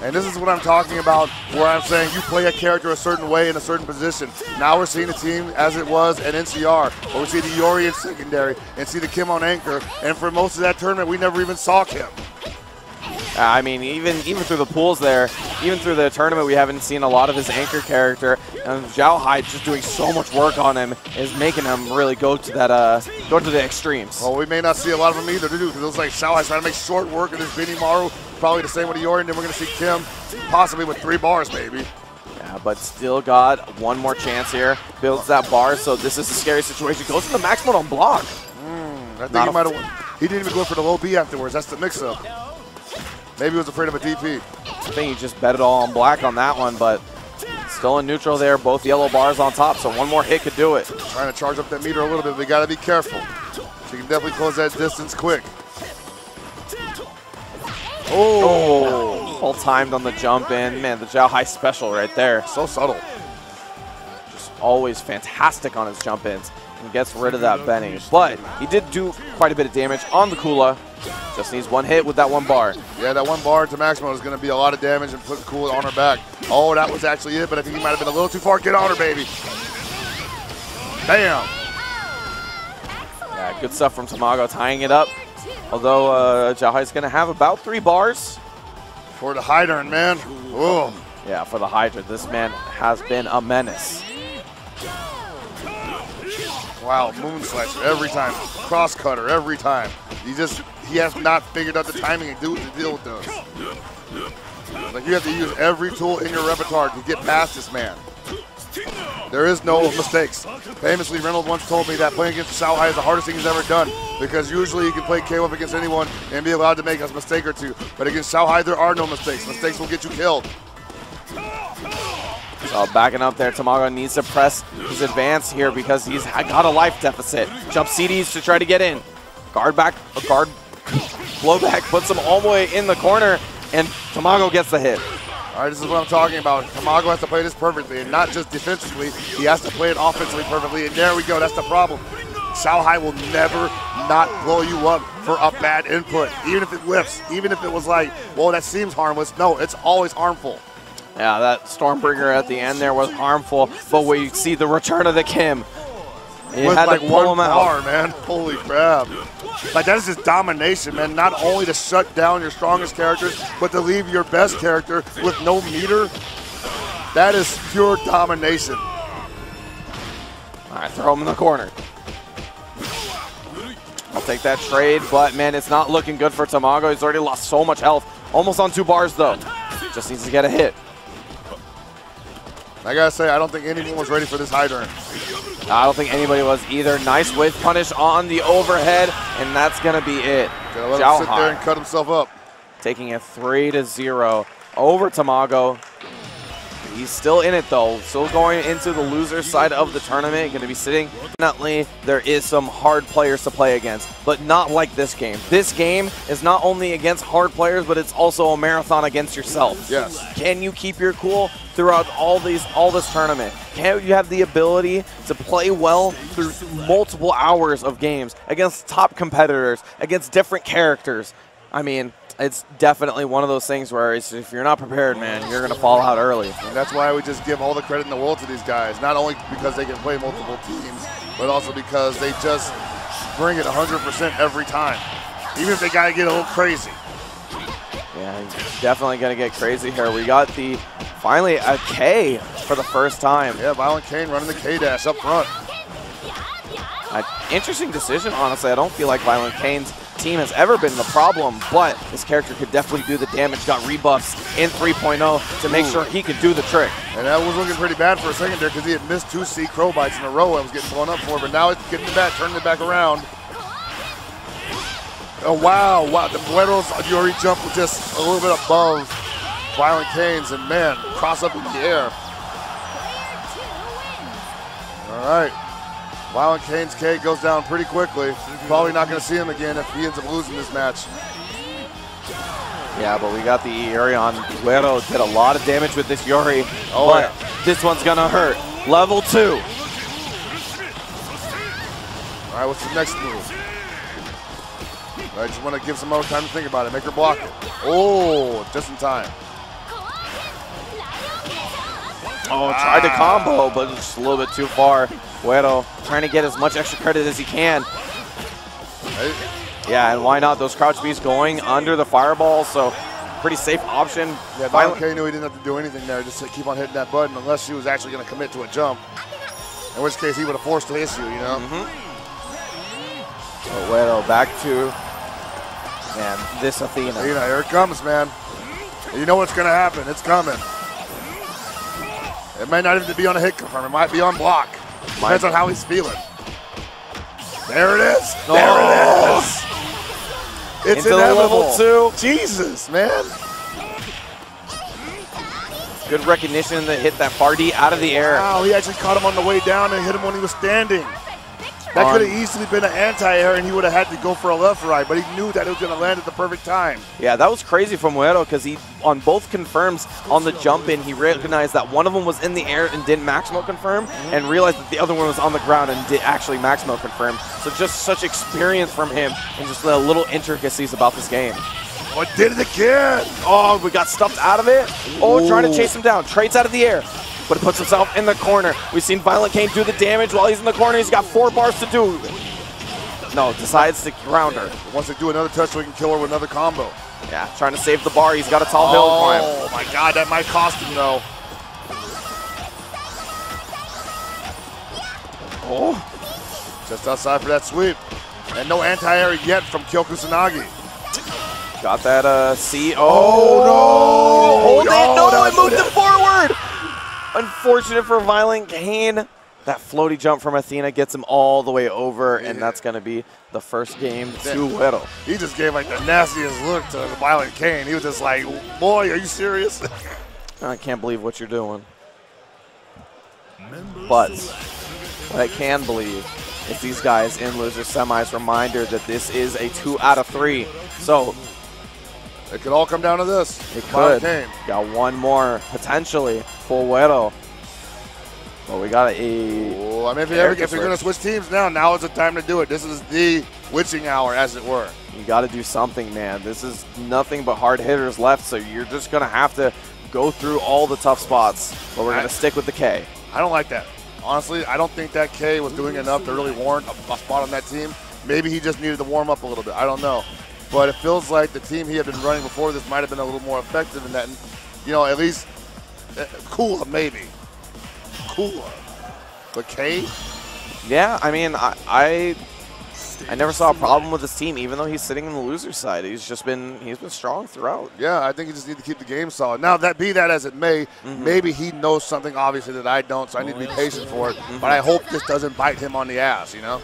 Speaker 1: And this is what I'm talking about, where I'm saying you play a character a certain way in a certain position. Now we're seeing the team as it was at NCR, where we see the Yori in secondary and see the Kim on anchor. And for most of that tournament, we never even saw Kim.
Speaker 2: I mean, even through the pools there, even through the tournament, we haven't seen a lot of his anchor character. And Xiaohai just doing so much work on him is making him really go to that, go to the extremes.
Speaker 1: Well, we may not see a lot of them either, because it looks like Xiaohai's trying to make short work of this Benimaru, probably the same with Yori, and then we're going to see Kim possibly with 3 bars, maybe.
Speaker 2: Yeah, but still got one more chance here. Builds that bar, so this is a scary situation. Goes to the max mode on block.
Speaker 1: I think he might have. He didn't even go for the low B afterwards. That's the mix-up. Maybe he was afraid of a DP.
Speaker 2: I think he just bet it all on black on that one, but still in neutral there. Both yellow bars on top, so one more hit could do it.
Speaker 1: Trying to charge up that meter a little bit. We got to be careful. She can definitely close that distance quick.
Speaker 2: Oh, all timed on the jump in. Man, the Xiaohai special right there.
Speaker 1: So subtle.
Speaker 2: Just always fantastic on his jump ins. And gets rid of that Benny. But he did do quite a bit of damage on the Kula. Just needs one hit with that 1 bar.
Speaker 1: Yeah, that 1 bar to maximum is going to be a lot of damage and put Kula on her back. Oh, that was actually it, but I think he might have been a little too far. Get on her, baby. Bam.
Speaker 2: Yeah, good stuff from Tamago, tying it up. Although Xiaohai's going to have about 3 bars.
Speaker 1: For the Hydrant, man. Whoa.
Speaker 2: Yeah, for the Hydrant. This man has been a menace.
Speaker 1: Wow, moon slicer every time. Cross cutter every time. He has not figured out the timing and do what the deal does. Like, you have to use every tool in your repertoire to get past this man. There is no mistakes. Famously, Reynolds once told me that playing against Xiaohai is the hardest thing he's ever done, because usually you can play KOF against anyone and be allowed to make a mistake or two. But against Xiaohai, there are no mistakes. Mistakes will get you killed.
Speaker 2: So backing up there, Tamago needs to press his advance here because he's got a life deficit. Jump CDs to try to get in. Guard back, guard blowback, puts him all the way in the corner, and Tamago gets the hit.
Speaker 1: All right, this is what I'm talking about. Tamago has to play this perfectly, and not just defensively. He has to play it offensively perfectly, and there we go. That's the problem. Xiaohai will never not blow you up for a bad input, even if it whiffs, even if it was like, well, that seems harmless. No, it's always harmful.
Speaker 2: Yeah, that Stormbringer at the end there was harmful, but we see the return of the Kim. You
Speaker 1: with
Speaker 2: had
Speaker 1: like
Speaker 2: to pull
Speaker 1: 1
Speaker 2: him
Speaker 1: bar,
Speaker 2: out.
Speaker 1: man. Holy crap. Like, that is just domination, man. Not only to shut down your strongest characters, but to leave your best character with no meter. That is pure domination.
Speaker 2: All right, throw him in the corner. I'll take that trade, but man, it's not looking good for Tamago. He's already lost so much health. Almost on 2 bars though. Just needs to get a hit.
Speaker 1: I gotta say, I don't think anyone was ready for this Hydrant.
Speaker 2: I don't think anybody was either. Nice whiff punish on the overhead, and that's gonna be it.
Speaker 1: Gonna let him sit there and cut himself up.
Speaker 2: Taking it 3-0 over Tamago. He's still in it though, still going into the loser side of the tournament. Going to be sitting. Definitely, there is some hard players to play against, but not like this game. This game is not only against hard players, but it's also a marathon against yourself.
Speaker 1: Yes.
Speaker 2: Can you keep your cool throughout all this tournament? Can you have the ability to play well through multiple hours of games against top competitors, against different characters? I mean, it's definitely one of those things where if you're not prepared, man, you're going to fall out early.
Speaker 1: And that's why we just give all the credit in the world to these guys, not only because they can play multiple teams, but also because they just bring it 100% every time, even if they got to get a little crazy.
Speaker 2: Yeah, definitely going to get crazy here. We got finally a K for the first time.
Speaker 1: Yeah, Violent Kane running the K-dash up front.
Speaker 2: Interesting decision, honestly. I don't feel like Violent Kane's team has ever been the problem, but this character could definitely do the damage. Got rebuffs in 3.0 to make sure he could do the trick.
Speaker 1: And that was looking pretty bad for a second there because he had missed 2 C crow bites in a row and was getting blown up for, but now it's getting it back, turning it back around. Oh, wow. The Buero's Yuri jump was just a little bit above Violent Kane's, and man, cross up in the air. All right. Violent Kane's K goes down pretty quickly. Probably not going to see him again if he ends up losing this match.
Speaker 2: Yeah, but we got the Yuri on. Buero did a lot of damage with this Yuri, but this one's going to hurt. Level 2.
Speaker 1: All right, what's the next move? All right, just want to give some more time to think about it. Make her block it. Oh, just in time.
Speaker 2: Oh, tried to combo, but just a little bit too far. Buero trying to get as much extra credit as he can. Yeah, and why not? Those crouch beats going under the fireball, so pretty safe option.
Speaker 1: Yeah, Violent K knew he didn't have to do anything there, just to keep on hitting that button unless she was actually going to commit to a jump. In which case, he would have forced the issue, you know?
Speaker 2: Buero back to, man, this Athena.
Speaker 1: Athena, here it comes, man. You know what's going to happen. It's coming. It may not even be on a hit confirm. It might be on block. Depends on how he's feeling. There it is.
Speaker 2: Oh.
Speaker 1: There it is. It's
Speaker 2: into
Speaker 1: inevitable.
Speaker 2: Level 2.
Speaker 1: Jesus, man.
Speaker 2: Good recognition to hit that bar D out of the air.
Speaker 1: Wow, he actually caught him on the way down and hit him when he was standing. That could have easily been an anti-air and he would have had to go for a left right, but he knew that it was going to land at the perfect time.
Speaker 2: Yeah, that was crazy from Buero because he, on both confirms on the jump in, he recognized that one of them was in the air and didn't maximo confirm and realized that the other one was on the ground and did actually maximo confirm. So just such experience from him and just the little intricacies about this game.
Speaker 1: Oh, did it again.
Speaker 2: Oh, we got stuffed out of it. Oh, trying to chase him down. Trades out of the air. But it puts himself in the corner. We've seen Violent Kane do the damage while he's in the corner. He's got 4 bars to do. No, decides to ground her.
Speaker 1: Wants to do another touch so he can kill her with another combo.
Speaker 2: Yeah, trying to save the bar. He's got a tall hill to climb.
Speaker 1: Oh my God, that might cost him though. Oh, just outside for that sweep. And no anti-air yet from Kyo Kusanagi.
Speaker 2: Got that C. Oh,
Speaker 1: no!
Speaker 2: Hold it. No, it moved it forward. Unfortunate for Violent Kane. That floaty jump from Athena gets him all the way over, and that's going to be the first game to Buero.
Speaker 1: He just gave like the nastiest look to Violent Kane. He was just like, boy, are you serious?
Speaker 2: I can't believe what you're doing. But what I can believe is these guys in loser semis. Reminder that this is a 2 out of 3. So
Speaker 1: it could all come down to this.
Speaker 2: It could. Got one more potentially for Buero. Well, we got
Speaker 1: I mean, if you're going to switch teams now is the time to do it. This is the witching hour, as it were.
Speaker 2: You got to do something, man. This is nothing but hard hitters left, so you're just going to have to go through all the tough spots. But we're going to stick with the K.
Speaker 1: I don't like that. Honestly, I don't think that K was doing enough to really warrant a spot on that team. Maybe he just needed to warm up a little bit. I don't know. But it feels like the team he had been running before this might have been a little more effective in that. You know, at least cooler, maybe. Cooler. But K?
Speaker 2: Yeah, I mean, I never saw a problem with this team, even though he's sitting in the loser side. He's been strong throughout.
Speaker 1: Yeah, I think you just need to keep the game solid. Now, be that as it may, maybe he knows something obviously that I don't, so I need to be patient for it. But I hope this doesn't bite him on the ass, you know?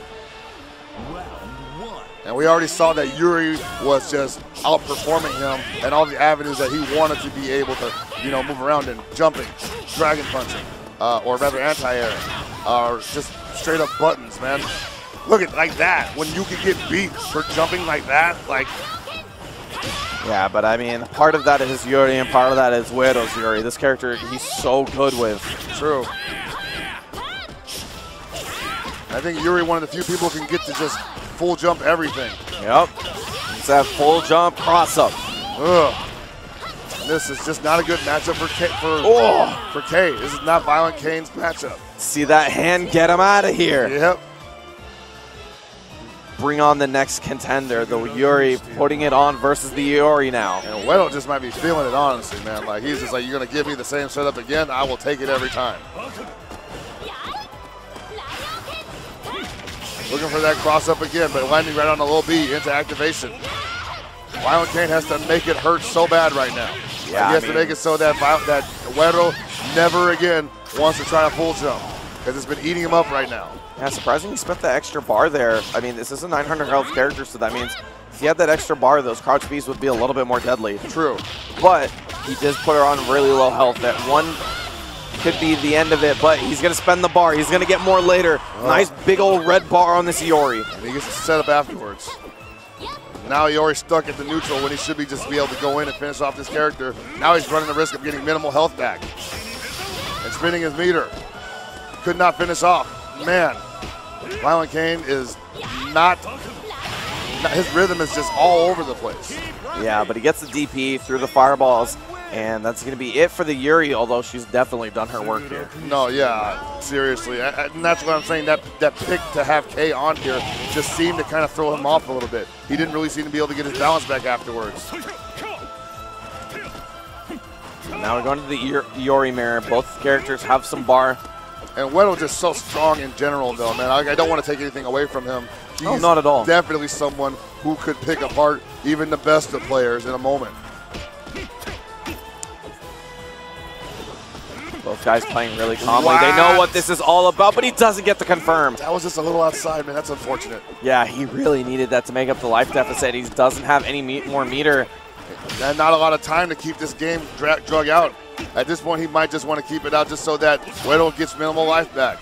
Speaker 1: And we already saw that Yuri was just outperforming him and all the avenues that he wanted to be able to, you know, move around in. Jumping, dragon punching, or rather anti-air, or just straight up buttons, man. Look at like that. When you can get beat for jumping like that, like.
Speaker 2: Yeah, but I mean, part of that is Yuri and part of that is Buero's Yuri. This character, he's so good with.
Speaker 1: True. I think Yuri, one of the few people who can get to just full jump everything.
Speaker 2: Yep. It's that full jump cross up.
Speaker 1: Ugh. This is just not a good matchup for K. This is not Violent Kane's matchup.
Speaker 2: See that hand? Get him out of here.
Speaker 1: Yep.
Speaker 2: Bring on the next contender, the Yuri, putting it on versus the Yuri now.
Speaker 1: And Weddle just might be feeling it, honestly, man. Like, he's just like, you're going to give me the same setup again? I will take it every time. Looking for that cross up again, but landing right on the low B into activation. Violent Kane has to make it hurt so bad right now.
Speaker 2: Yeah,
Speaker 1: he has to make it so that Güero never again wants to try a full jump because it's been eating him up right now.
Speaker 2: Yeah, surprising he spent the extra bar there. I mean, this is a 900 health character, so that means if he had that extra bar, those crouch Bs would be a little bit more deadly.
Speaker 1: True.
Speaker 2: But he did put her on really low health. That one could be the end of it, but he's going to spend the bar. He's going to get more later. Nice big old red bar on this Iori.
Speaker 1: And he gets to set up afterwards. Now Iori's stuck at the neutral when he should be just be able to go in and finish off this character. Now he's running the risk of getting minimal health back. And spinning his meter. Could not finish off. Man, Violent Kane is not, his rhythm is just all over the place.
Speaker 2: Yeah, but he gets the DP through the fireballs, and that's going to be it for the Yuri, although she's definitely done her work here.
Speaker 1: No, yeah, seriously. And that's what I'm saying, that pick to have K on here just seemed to kind of throw him off a little bit. He didn't really seem to be able to get his balance back afterwards.
Speaker 2: Now we're going to the Iori mirror. Both characters have some bar.
Speaker 1: And Güero's just so strong in general, though, man. I don't want to take anything away from him.
Speaker 2: No, not at all.
Speaker 1: Definitely someone who could pick apart even the best of players in a moment.
Speaker 2: Both guys playing really calmly. They know what this is all about, but he doesn't get to confirm.
Speaker 1: That was just a little outside, man. That's unfortunate.
Speaker 2: Yeah, he really needed that to make up the life deficit. He doesn't have any more meter.
Speaker 1: And not a lot of time to keep this game drug out. At this point, he might just want to keep it out just so that Güero gets minimal life back.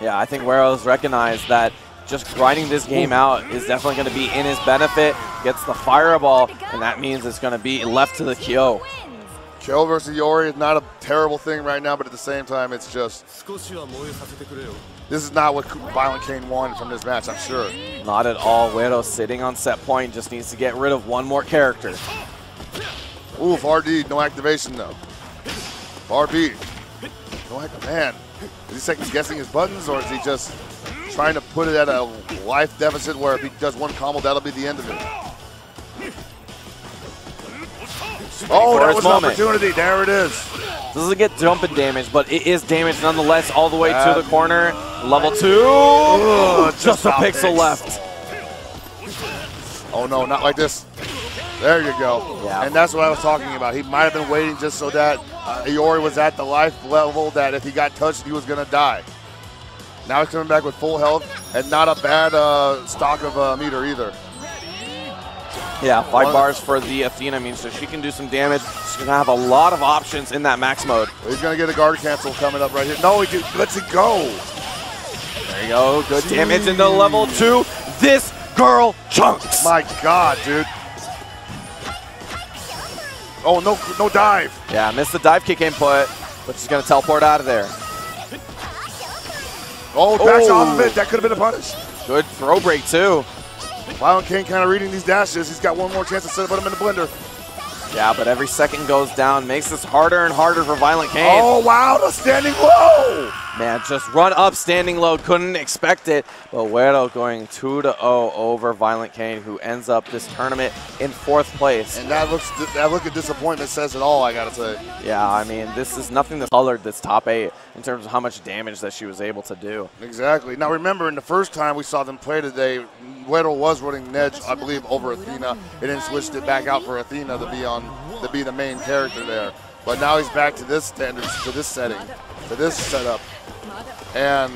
Speaker 2: Yeah, I think Güero's recognized that just grinding this game out is definitely going to be in his benefit. Gets the fireball, and that means it's going to be left to the Kyo.
Speaker 1: Kyo versus Iori is not a terrible thing right now, but at the same time, it's just, this is not what Violent Kane wanted from this match, I'm sure.
Speaker 2: Not at all. Güero sitting on set point, just needs to get rid of one more character.
Speaker 1: Oof, RD, no activation though. RB, no man. Is he second guessing his buttons, or is he just trying to put it at a life deficit where if he does one combo, that'll be the end of it? Oh, that was an opportunity. There it is.
Speaker 2: Doesn't get jumping damage, but it is damage nonetheless all the way to the corner. Level 2. Just a pixel left.
Speaker 1: Oh, no, not like this. There you go.
Speaker 2: Yeah.
Speaker 1: And that's what I was talking about. He might have been waiting just so that Iori was at the life level that if he got touched, he was going to die. Now he's coming back with full health and not a bad stock of meter either.
Speaker 2: Yeah, 5 bars for the Athena means so she can do some damage. She's going to have a lot of options in that max mode.
Speaker 1: He's going to get a guard cancel coming up right here. No, he lets it go.
Speaker 2: There you go. Good damage into level 2. This girl chunks.
Speaker 1: My God, dude. Oh, no dive.
Speaker 2: Yeah, missed the dive kick input, but she's going to teleport out of there.
Speaker 1: Oh, backs off of it. That could have been a punish.
Speaker 2: Good throw break, too.
Speaker 1: Violent Kane kind of reading these dashes. He's got one more chance to set him in the blender.
Speaker 2: Yeah, but every second goes down. Makes this harder and harder for Violent Kane.
Speaker 1: Oh, wow, the standing low.
Speaker 2: Man, just run up standing low. Couldn't expect it. But Güero going 2-0 over Violent Kane, who ends up this tournament in 4th place.
Speaker 1: And that look of disappointment says it all, I got to say.
Speaker 2: Yeah, I mean, this is nothing that's colored this top 8 in terms of how much damage that she was able to do.
Speaker 1: Exactly. Now, remember, in the first time we saw them play today, Güero was running Nedge, I believe, over Athena, and then switched it back out for Athena to be the main character there. But now he's back to this standard, to this setting, to this setup. And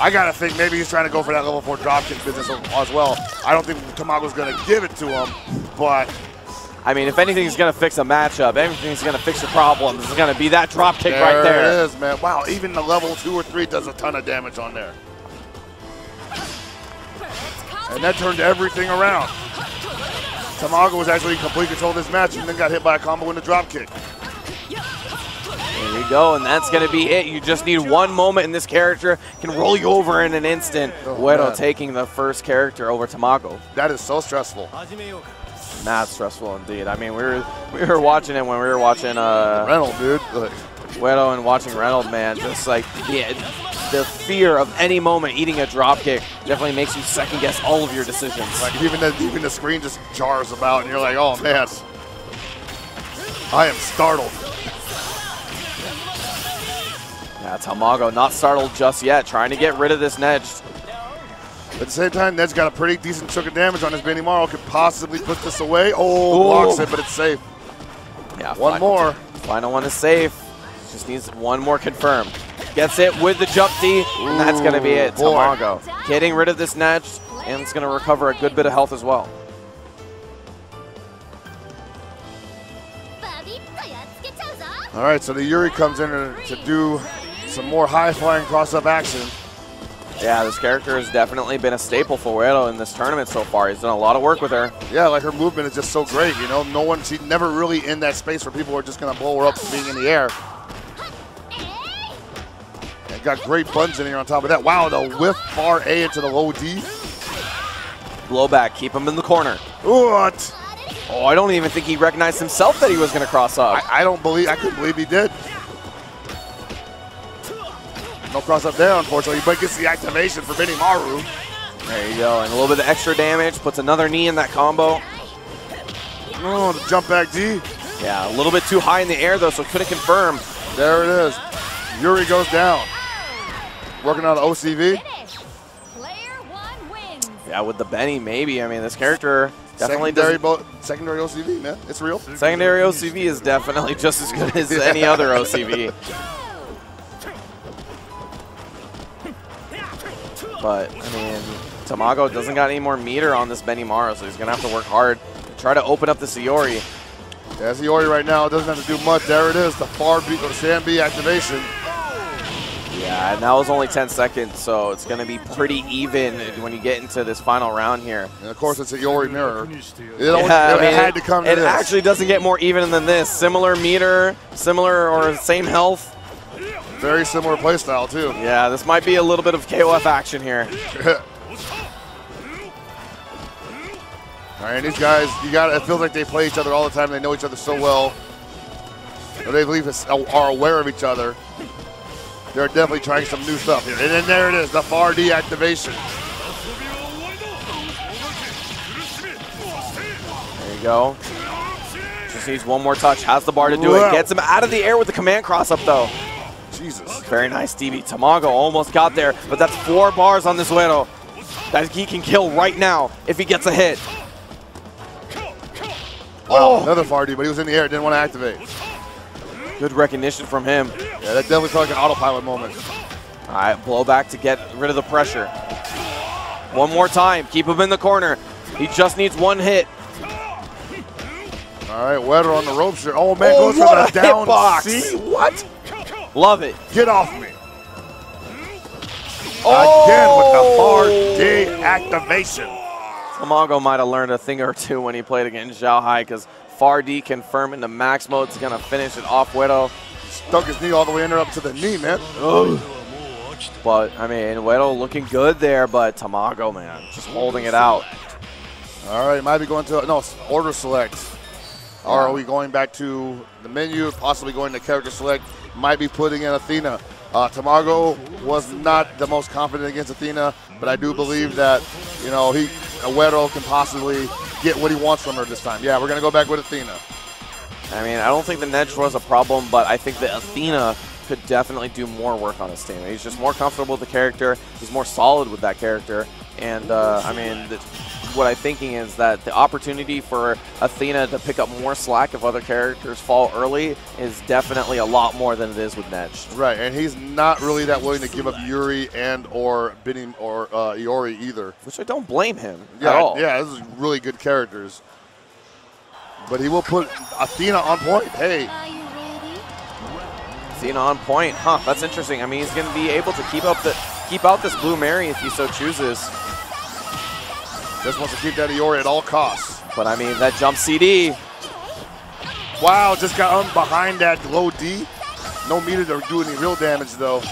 Speaker 1: I got to think maybe he's trying to go for that level 4 dropkick business as well. I don't think Tamago's going to give it to him, but...
Speaker 2: I mean, if anything's going to fix a matchup, anything's going to fix your problems, it's going to be that drop kick right there.
Speaker 1: There it is, man. Wow, even the level 2 or 3 does a ton of damage on there. And that turned everything around. Tamago was actually in complete control of this match and then got hit by a combo in the drop kick.
Speaker 2: There you go, and that's going to be it. You just need one moment, and this character can roll you over in an instant. Güero taking the first character over Tamago.
Speaker 1: That is so stressful.
Speaker 2: That's stressful indeed. I mean, we were watching it when we were watching
Speaker 1: Reynolds, dude.
Speaker 2: Güero and watching Reynolds, man. Just like the fear of any moment eating a drop kick definitely makes you second guess all of your decisions.
Speaker 1: Like even the screen just jars about, and you're like, oh man, I am startled.
Speaker 2: Yeah, Tamago not startled just yet, trying to get rid of this Nedge.
Speaker 1: At the same time, Ned's got a pretty decent chunk of damage on his Benimaru. Could possibly put this away. Oh, blocks it, but it's safe.
Speaker 2: Yeah,
Speaker 1: one more.
Speaker 2: Final one is safe. Just needs one more confirmed. Gets it with the jump D, and that's going to be it. Tamago getting rid of this Nedge, and it's going to recover a good bit of health as well.
Speaker 1: All right, so the Yuri comes in to do some more high-flying cross-up action.
Speaker 2: Yeah, this character has definitely been a staple for Uero in this tournament so far. He's done a lot of work with her.
Speaker 1: Yeah, like her movement is just so great, you know. She's never really in that space where people are just going to blow her up from being in the air. And got great buns in here on top of that. Wow, the whiff far A into the low D.
Speaker 2: Blowback, keep him in the corner.
Speaker 1: What?
Speaker 2: Oh, I don't even think he recognized himself that he was going to cross up.
Speaker 1: I couldn't believe he did. No cross up there, unfortunately, but gets the activation for Benimaru.
Speaker 2: There you go, and a little bit of extra damage, puts another knee in that combo.
Speaker 1: Oh, the jump back D.
Speaker 2: Yeah, a little bit too high in the air though, so couldn't confirm.
Speaker 1: There it is. Yuri goes down. Working on the OCV.
Speaker 2: Yeah, with the Benny, maybe. I mean, this character definitely
Speaker 1: secondary OCV, man. It's real.
Speaker 2: Secondary OCV is definitely just as good as any other OCV. But, I mean, Tamago doesn't got any more meter on this Benimaru, so he's going to have to work hard to try to open up the Sayori.
Speaker 1: Yeah, Sayori right now doesn't have to do much. There it is, the far B, or Sam B activation.
Speaker 2: Yeah, and that was only 10 seconds, so it's going to be pretty even when you get into this final round here.
Speaker 1: And of course, it's a Sayori mirror. It had to come to this.
Speaker 2: It actually doesn't get more even than this. Similar meter, similar or same health.
Speaker 1: Very similar playstyle, too.
Speaker 2: Yeah, this might be a little bit of KOF action here.
Speaker 1: All right, these guys, it feels like they play each other all the time. They know each other so well. Or they are aware of each other. They're definitely trying some new stuff here. And then there it is, the far D activation.
Speaker 2: There you go. Just needs one more touch, has the bar to do it. Gets him out of the air with the command cross up though.
Speaker 1: Jesus.
Speaker 2: Very nice, DB. Tamago almost got there, but that's 4 bars on this Uero that he can kill right now if he gets a hit.
Speaker 1: Wow, another far D, but he was in the air, didn't want to activate.
Speaker 2: Good recognition from him.
Speaker 1: Yeah, that definitely felt like an autopilot moment.
Speaker 2: All right, blowback to get rid of the pressure. One more time, keep him in the corner. He just needs one hit.
Speaker 1: All right, Uero on the ropes here. Oh man, goes for the down
Speaker 2: box.
Speaker 1: C.
Speaker 2: What? Love it.
Speaker 1: Get off me. Again with the far D activation.
Speaker 2: Tamago might have learned a thing or two when he played against Xiaohai, because far D confirm into max mode is going to finish it off Uero.
Speaker 1: Stuck his knee all the way in there up to the knee, man.
Speaker 2: Ugh. But, I mean, Uero looking good there, but Tamago, man, just holding it out.
Speaker 1: All right, might be going to, no, order select. Or are we going back to the menu, possibly going to character select? Might be putting in Athena. Tamago was not the most confident against Athena, but I do believe that, you know, Uero can possibly get what he wants from her this time. Yeah, we're going to go back with Athena.
Speaker 2: I mean, I don't think the Nedge was a problem, but I think that Athena could definitely do more work on his team. He's just more comfortable with the character. He's more solid with that character. And, I mean, what I'm thinking is that the opportunity for Athena to pick up more slack if other characters fall early is definitely a lot more than it is with Nedge.
Speaker 1: Right, and he's not really that willing to give up Yuri and or Benny or Iori either.
Speaker 2: Which I don't blame him at all.
Speaker 1: Yeah, this is really good characters. But he will put Athena on point. Hey.
Speaker 2: Athena on point. Huh, that's interesting. I mean, he's going to be able to keep out this Blue Mary if he so chooses.
Speaker 1: Just wants to keep that Iori at all costs.
Speaker 2: But I mean, that jump CD.
Speaker 1: Wow, just got behind that low D. No meter to do any real damage though.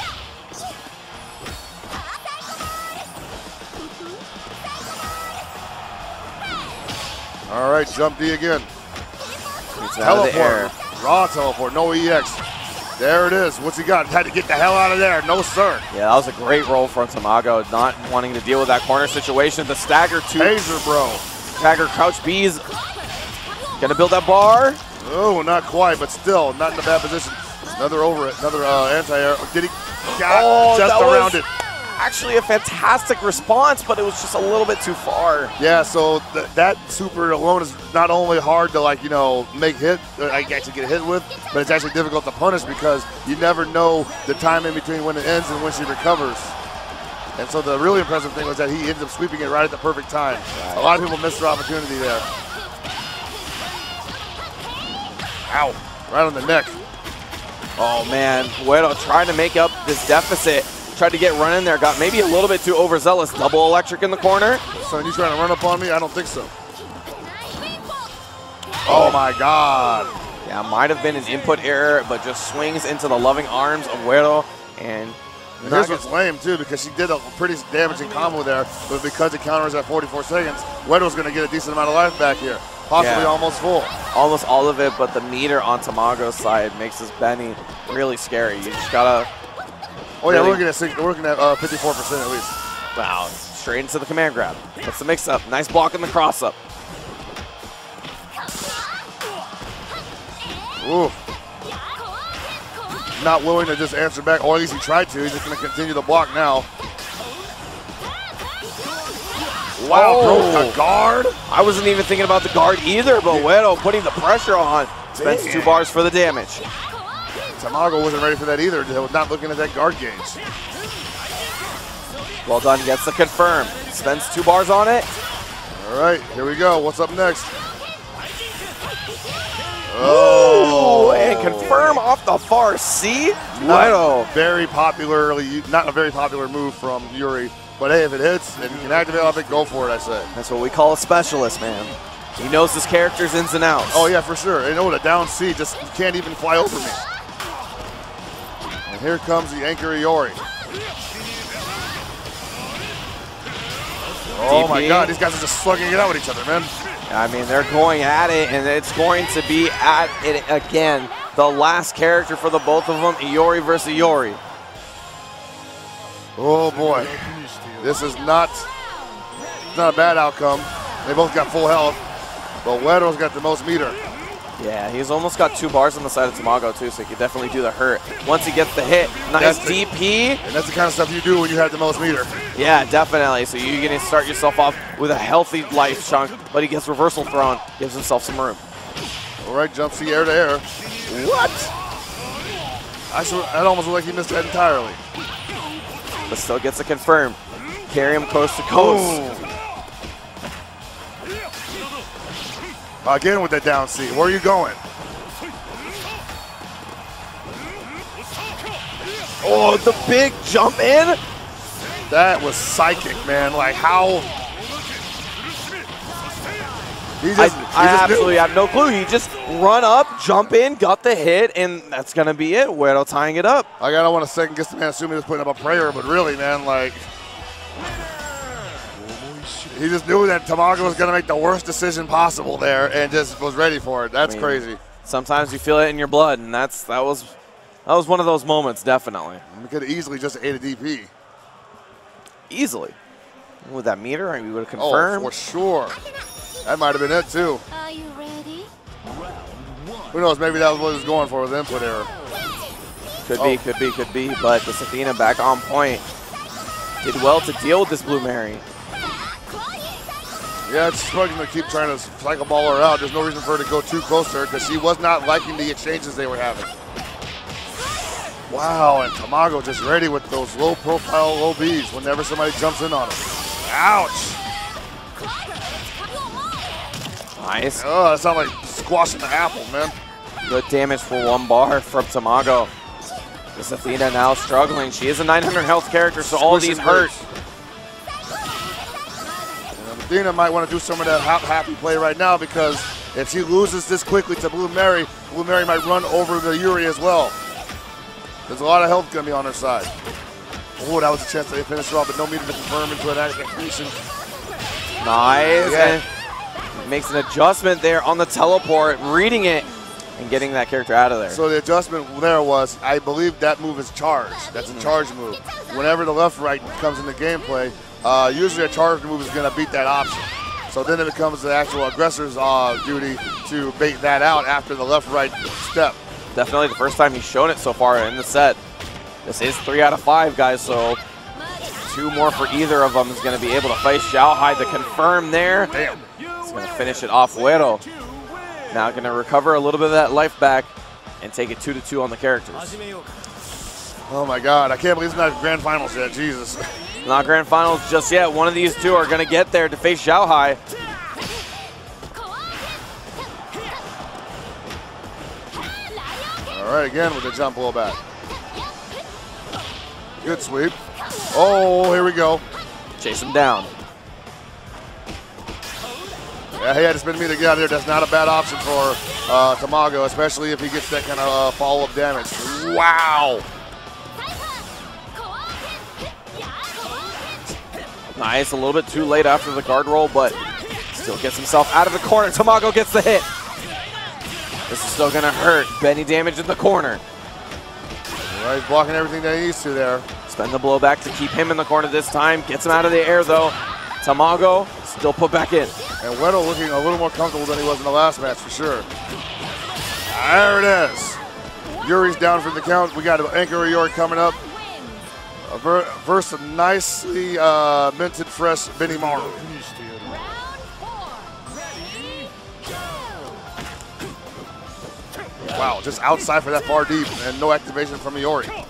Speaker 1: All right, jump D again. Teleport, raw teleport, no EX. There it is. What's he got? Had to get the hell out of there. No, sir.
Speaker 2: Yeah, that was a great roll from Tamago, not wanting to deal with that corner situation. The stagger two.
Speaker 1: Taser, bro.
Speaker 2: Stagger crouch B's. Gonna build that bar.
Speaker 1: Oh, not quite, but still not in a bad position. Another over it. Another anti-air. Did he? Got just around it.
Speaker 2: actually a fantastic response, but it was just a little bit too far.
Speaker 1: Yeah, so that super alone is not only hard to, like, you know, make hit, actually get hit with, but it's actually difficult to punish because you never know the time in between when it ends and when she recovers. And so the really impressive thing was that he ends up sweeping it right at the perfect time. A lot of people missed their opportunity there. Ow, right on the neck.
Speaker 2: Oh man, Guero trying to make up this deficit. Tried to get run in there, got maybe a little bit too overzealous. Double electric in the corner.
Speaker 1: So you trying to run up on me? I don't think so. Oh my God.
Speaker 2: Yeah, might have been an input error, but just swings into the loving arms of Guero. And
Speaker 1: here's what's lame too, because she did a pretty damaging combo there, but because the counter is at 44 seconds, Guero's going to get a decent amount of life back here. Possibly almost full.
Speaker 2: Almost all of it, but the meter on Tamago's side makes this Benny really scary. You just gotta.
Speaker 1: Oh yeah, we're looking at 54% at least.
Speaker 2: Wow, straight into the command grab. That's the mix-up. Nice block in the cross-up.
Speaker 1: Ooh. Not willing to just answer back, or at least he tried to. He's just going to continue the block now. Wow, broke the guard.
Speaker 2: I wasn't even thinking about the guard either, but Guero putting the pressure on. Spends 2 bars for the damage.
Speaker 1: Tamago wasn't ready for that either. He was not looking at that guard gauge.
Speaker 2: Well done, gets the confirm. Spends 2 bars on it.
Speaker 1: All right, here we go. What's up next?
Speaker 2: Oh, and confirm off the far C. Guero.
Speaker 1: Very popularly, not a very popular move from Yuri. But hey, if it hits and you can activate off it, go for it, I say.
Speaker 2: That's what we call a specialist, man. He knows his character's ins and outs.
Speaker 1: Oh yeah, for sure. And the down C just can't even fly over me. And here comes the anchor Yuri. Oh my God, these guys are just slugging it out with each other, man.
Speaker 2: I mean, they're going at it, and it's going to be at it again. The last character for the both of them, Iori versus Iori.
Speaker 1: Oh boy, this is not a bad outcome. They both got full health, but Guero's got the most meter.
Speaker 2: Yeah, he's almost got 2 bars on the side of Tamago too, so he can definitely do the hurt. Once he gets the hit, nice DP.
Speaker 1: And that's the kind of stuff you do when you have the most meter.
Speaker 2: Yeah, definitely. So you're going to start yourself off with a healthy life chunk, but he gets reversal thrown, gives himself some room.
Speaker 1: All right, jump C air to air. What? That almost looked like he missed that entirely.
Speaker 2: But still gets a confirm. Carry him coast to coast.
Speaker 1: Ooh. Again with that down C. Where are you going?
Speaker 2: Oh, the big jump in.
Speaker 1: That was psychic, man. Like how?
Speaker 2: I absolutely have no clue. He just run up, jump in, got the hit, and that's going to be it. Guero tying it up.
Speaker 1: I don't want to second guess the man assuming he was putting up a prayer, but really, man, like, he just knew that Tamago was going to make the worst decision possible there and just was ready for it. That's crazy.
Speaker 2: Sometimes you feel it in your blood, and that was one of those moments, definitely.
Speaker 1: We could have easily just ate a DP.
Speaker 2: Easily. With that meter, we would have confirmed.
Speaker 1: Oh, for sure. That might have been it, too.
Speaker 3: Are you ready?
Speaker 1: Who knows? Maybe that was what he was going for with input error.
Speaker 2: Could be. But this Athena back on point. Did well to deal with this Blue Mary.
Speaker 1: Yeah, it's struggling to keep trying to cycle ball her out. There's no reason for her to go too close to her because she was not liking the exchanges they were having. Wow, and Tamago just ready with those low-profile low Bs whenever somebody jumps in on him. Ouch!
Speaker 2: Nice.
Speaker 1: Oh, that sounds like squashing the apple, man.
Speaker 2: Good damage for 1 bar from Tamago. This Athena now struggling. She is a 900 health character, so all these hurt.
Speaker 1: Athena might want to do some of that happy play right now because if she loses this quickly to Blue Mary might run over the Yuri as well. There's a lot of health going to be on her side. Oh, that was a chance to finish her off, but no meter to confirm into an execution.
Speaker 2: Nice. Yeah. And makes an adjustment there on the teleport, reading it and getting that character out of there.
Speaker 1: So the adjustment there was, I believe that move is charge. That's a charge move. Whenever the left-right comes into gameplay, usually a charge move is going to beat that option. So then it becomes the actual aggressor's duty to bait that out after the left-right step.
Speaker 2: Definitely the first time he's shown it so far in the set. This is 3 out of 5, guys, so 2 more for either of them is going to be able to face Xiaohai. The confirm there.
Speaker 1: Damn.
Speaker 2: He's going to finish it off. Weiro now going to recover a little bit of that life back and take it 2-2 on the characters.
Speaker 1: Oh my God, I can't believe it's not grand finals yet, Jesus.
Speaker 2: Not grand finals just yet. One of these two are going to get there to face Xiaohai.
Speaker 1: All right, again with the jump blow back. Good sweep. Oh, here we go.
Speaker 2: Chase him down.
Speaker 1: Yeah, he had to spin me to get out of there. That's not a bad option for Tamago, especially if he gets that kind of follow-up damage. Wow.
Speaker 2: Nice, a little bit too late after the guard roll, but still gets himself out of the corner. Tamago gets the hit. This is still going to hurt. Benny damage in the corner.
Speaker 1: All right, he's blocking everything that he needs to there.
Speaker 2: Spend the blowback to keep him in the corner this time. Gets him out of the air, though. Tamago still put back in.
Speaker 1: And Weddle looking a little more comfortable than he was in the last match, for sure. There it is. Yuri's down for the count. We got Anchor Yuri coming up. Versus a nicely minted fresh Benny Maru. Wow, just outside for that far deep and no activation from Iori.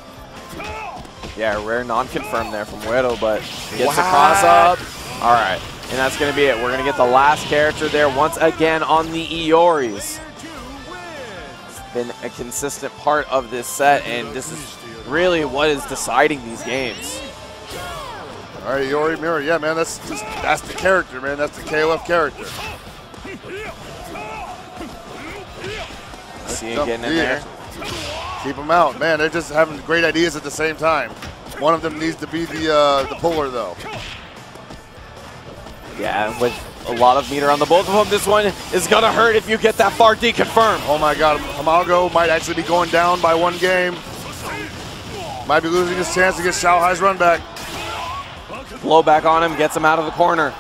Speaker 2: Yeah, rare non-confirm there from Weiro, but gets the cross up. All right, and that's going to be it. We're going to get the last character there once again on the Ioris. It's been a consistent part of this set, and this is really what is deciding these games.
Speaker 1: All right, Iori Mirror. Yeah, man, that's the character, man. That's the KOF character.
Speaker 2: See him getting in there.
Speaker 1: Keep them out, man. They're just having great ideas at the same time. One of them needs to be the puller, though.
Speaker 2: Yeah, with a lot of meter on the both of them, this one is gonna hurt if you get that far D confirmed.
Speaker 1: Oh my God, Tamago might actually be going down by 1 game. Might be losing his chance to get Xiaohai's run back.
Speaker 2: Blow back on him, gets him out of the corner.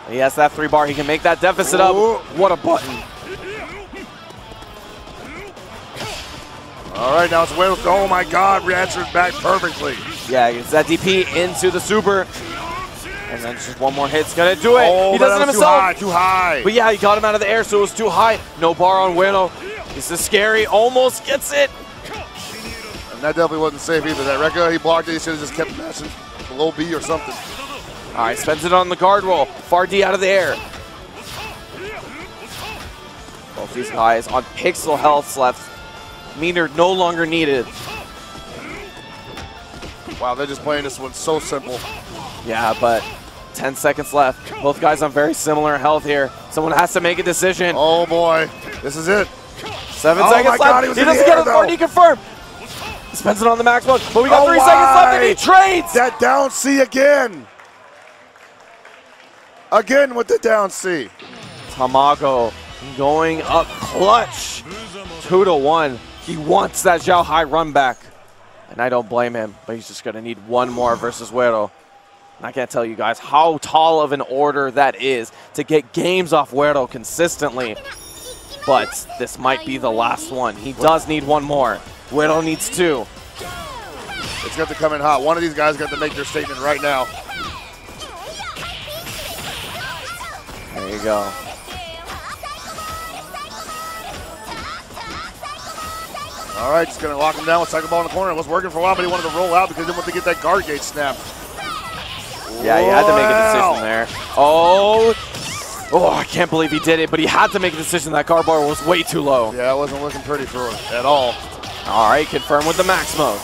Speaker 2: He has that 3-bar. He can make that deficit up. What a button.
Speaker 1: All right, now it's Wales. Oh my God, answered back perfectly.
Speaker 2: Yeah, he gets that DP into the super. And then just one more hit's gonna do it.
Speaker 1: Oh,
Speaker 2: he does it himself.
Speaker 1: Too high.
Speaker 2: But yeah, he got him out of the air, so it was too high. No bar on Weiro. This is scary. Almost gets it.
Speaker 1: And that definitely wasn't safe either. That Rekka, he blocked it. He should have just kept mashing below B or something.
Speaker 2: All right, spends it on the guard roll. Far D out of the air. Both these guys on pixel health left. Meter no longer needed.
Speaker 1: Wow, they're just playing this one so simple.
Speaker 2: Yeah, but 10 seconds left. Both guys on very similar health here. Someone has to make a decision.
Speaker 1: Oh boy, this is it.
Speaker 2: 7 seconds left.
Speaker 1: God, he
Speaker 2: doesn't get a 4D confirm. He spends it on the max mode, but we got 3 seconds left and he trades.
Speaker 1: That down C again. Again with the down C.
Speaker 2: Tamago going up clutch. 2-1. He wants that Xiaohai run back. And I don't blame him, but he's just going to need 1 more versus Weiro. And I can't tell you guys how tall of an order that is to get games off Weiro consistently. But this might be the last one. He does need 1 more. Weiro needs 2.
Speaker 1: It's got to come in hot. One of these guys got to make their statement right now.
Speaker 2: There you go.
Speaker 1: All right, just going to lock him down with cycle ball in the corner. It was working for a while, but he wanted to roll out because he didn't want to get that guard gate snap.
Speaker 2: Yeah, he had to make a decision there. Oh, I can't believe he did it, but he had to make a decision. That guard bar was way too low.
Speaker 1: Yeah, it wasn't looking pretty for him at all.
Speaker 2: All right, confirm with the max mode.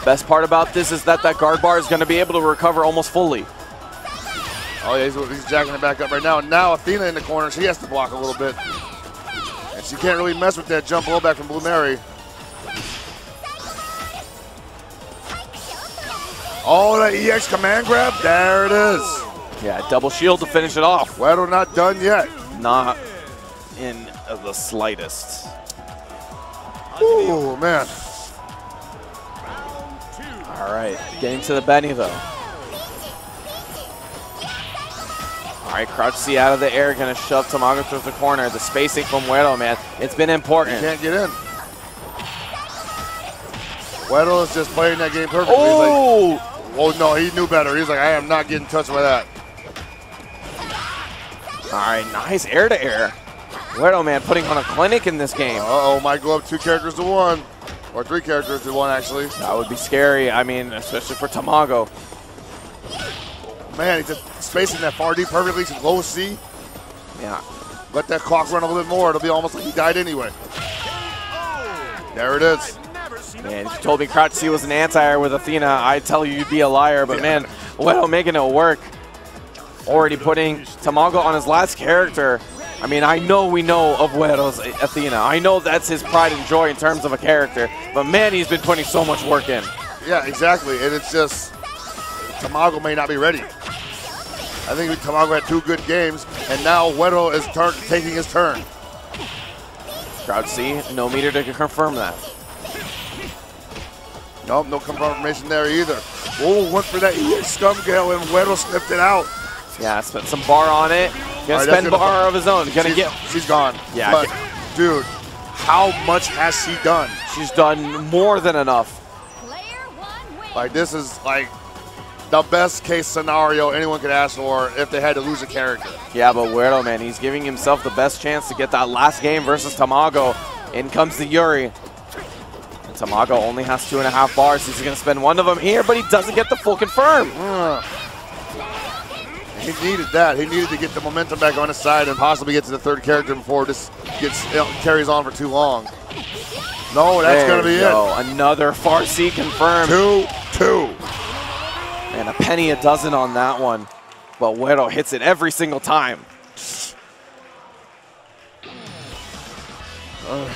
Speaker 2: Best part about this is that guard bar is going to be able to recover almost fully.
Speaker 1: Oh, yeah, he's jacking it back up right now. And now Athena in the corner. She has to block a little bit. And she can't really mess with that jump roll back from Blue Mary. Oh, that EX command grab. There it is.
Speaker 2: Yeah, double shield to finish it off.
Speaker 1: Weddle not done yet.
Speaker 2: Not in the slightest.
Speaker 1: Ooh, man.
Speaker 2: All right, getting to the Benny, though. All right, crouch C out of the air, gonna shove Tamago towards the corner. The spacing from Weddle, man, it's been important.
Speaker 1: He can't get in. Weddle is just playing that game perfectly.
Speaker 2: Oh,
Speaker 1: Oh, no, he knew better. He's like, I am not getting touched by that.
Speaker 2: All right, nice air-to-air. Weirdo Man putting on a clinic in this game.
Speaker 1: Uh-oh, might go up 2 characters to 1. Or 3 characters to 1, actually.
Speaker 2: That would be scary. I mean, especially for Tamago.
Speaker 1: Man, he's just spacing that far D perfectly. He's low C.
Speaker 2: Yeah.
Speaker 1: Let that clock run a little bit more. It'll be almost like he died anyway. There it is.
Speaker 2: Man, if you told me Crouch C was an anti-air with Athena, I'd tell you you'd be a liar. But man, Weirdo making it work. Already putting Tamago on his last character. I mean, we know of Weirdo's Athena. I know that's his pride and joy in terms of a character. But man, he's been putting so much work in.
Speaker 1: Yeah, exactly. And it's just, Tamago may not be ready. I think Tamago had 2 good games, and now Weirdo is taking his turn.
Speaker 2: Crouch C, no meter to confirm that.
Speaker 1: Nope, no confirmation there either. Oh, went for that Scum Gale, and Weirdo sniffed it out.
Speaker 2: Yeah, spent some bar on it. Gonna spend bar of his own.
Speaker 1: She's gone.
Speaker 2: Yeah.
Speaker 1: But, dude, how much has she done?
Speaker 2: She's done more than enough.
Speaker 1: Like, this is like the best case scenario anyone could ask for if they had to lose a character.
Speaker 2: Yeah, but Weirdo Man, he's giving himself the best chance to get that last game versus Tamago. In comes the Yuri. And Tamago only has 2.5 bars. He's going to spend 1 of them here, but he doesn't get the full confirm.
Speaker 1: He needed that. He needed to get the momentum back on his side and possibly get to the 3rd character before this carries on for too long. No, that's going to be it.
Speaker 2: Another far C confirmed.
Speaker 1: 2-2.
Speaker 2: And a penny a dozen on that one. But Weirdo hits it every single time.
Speaker 1: I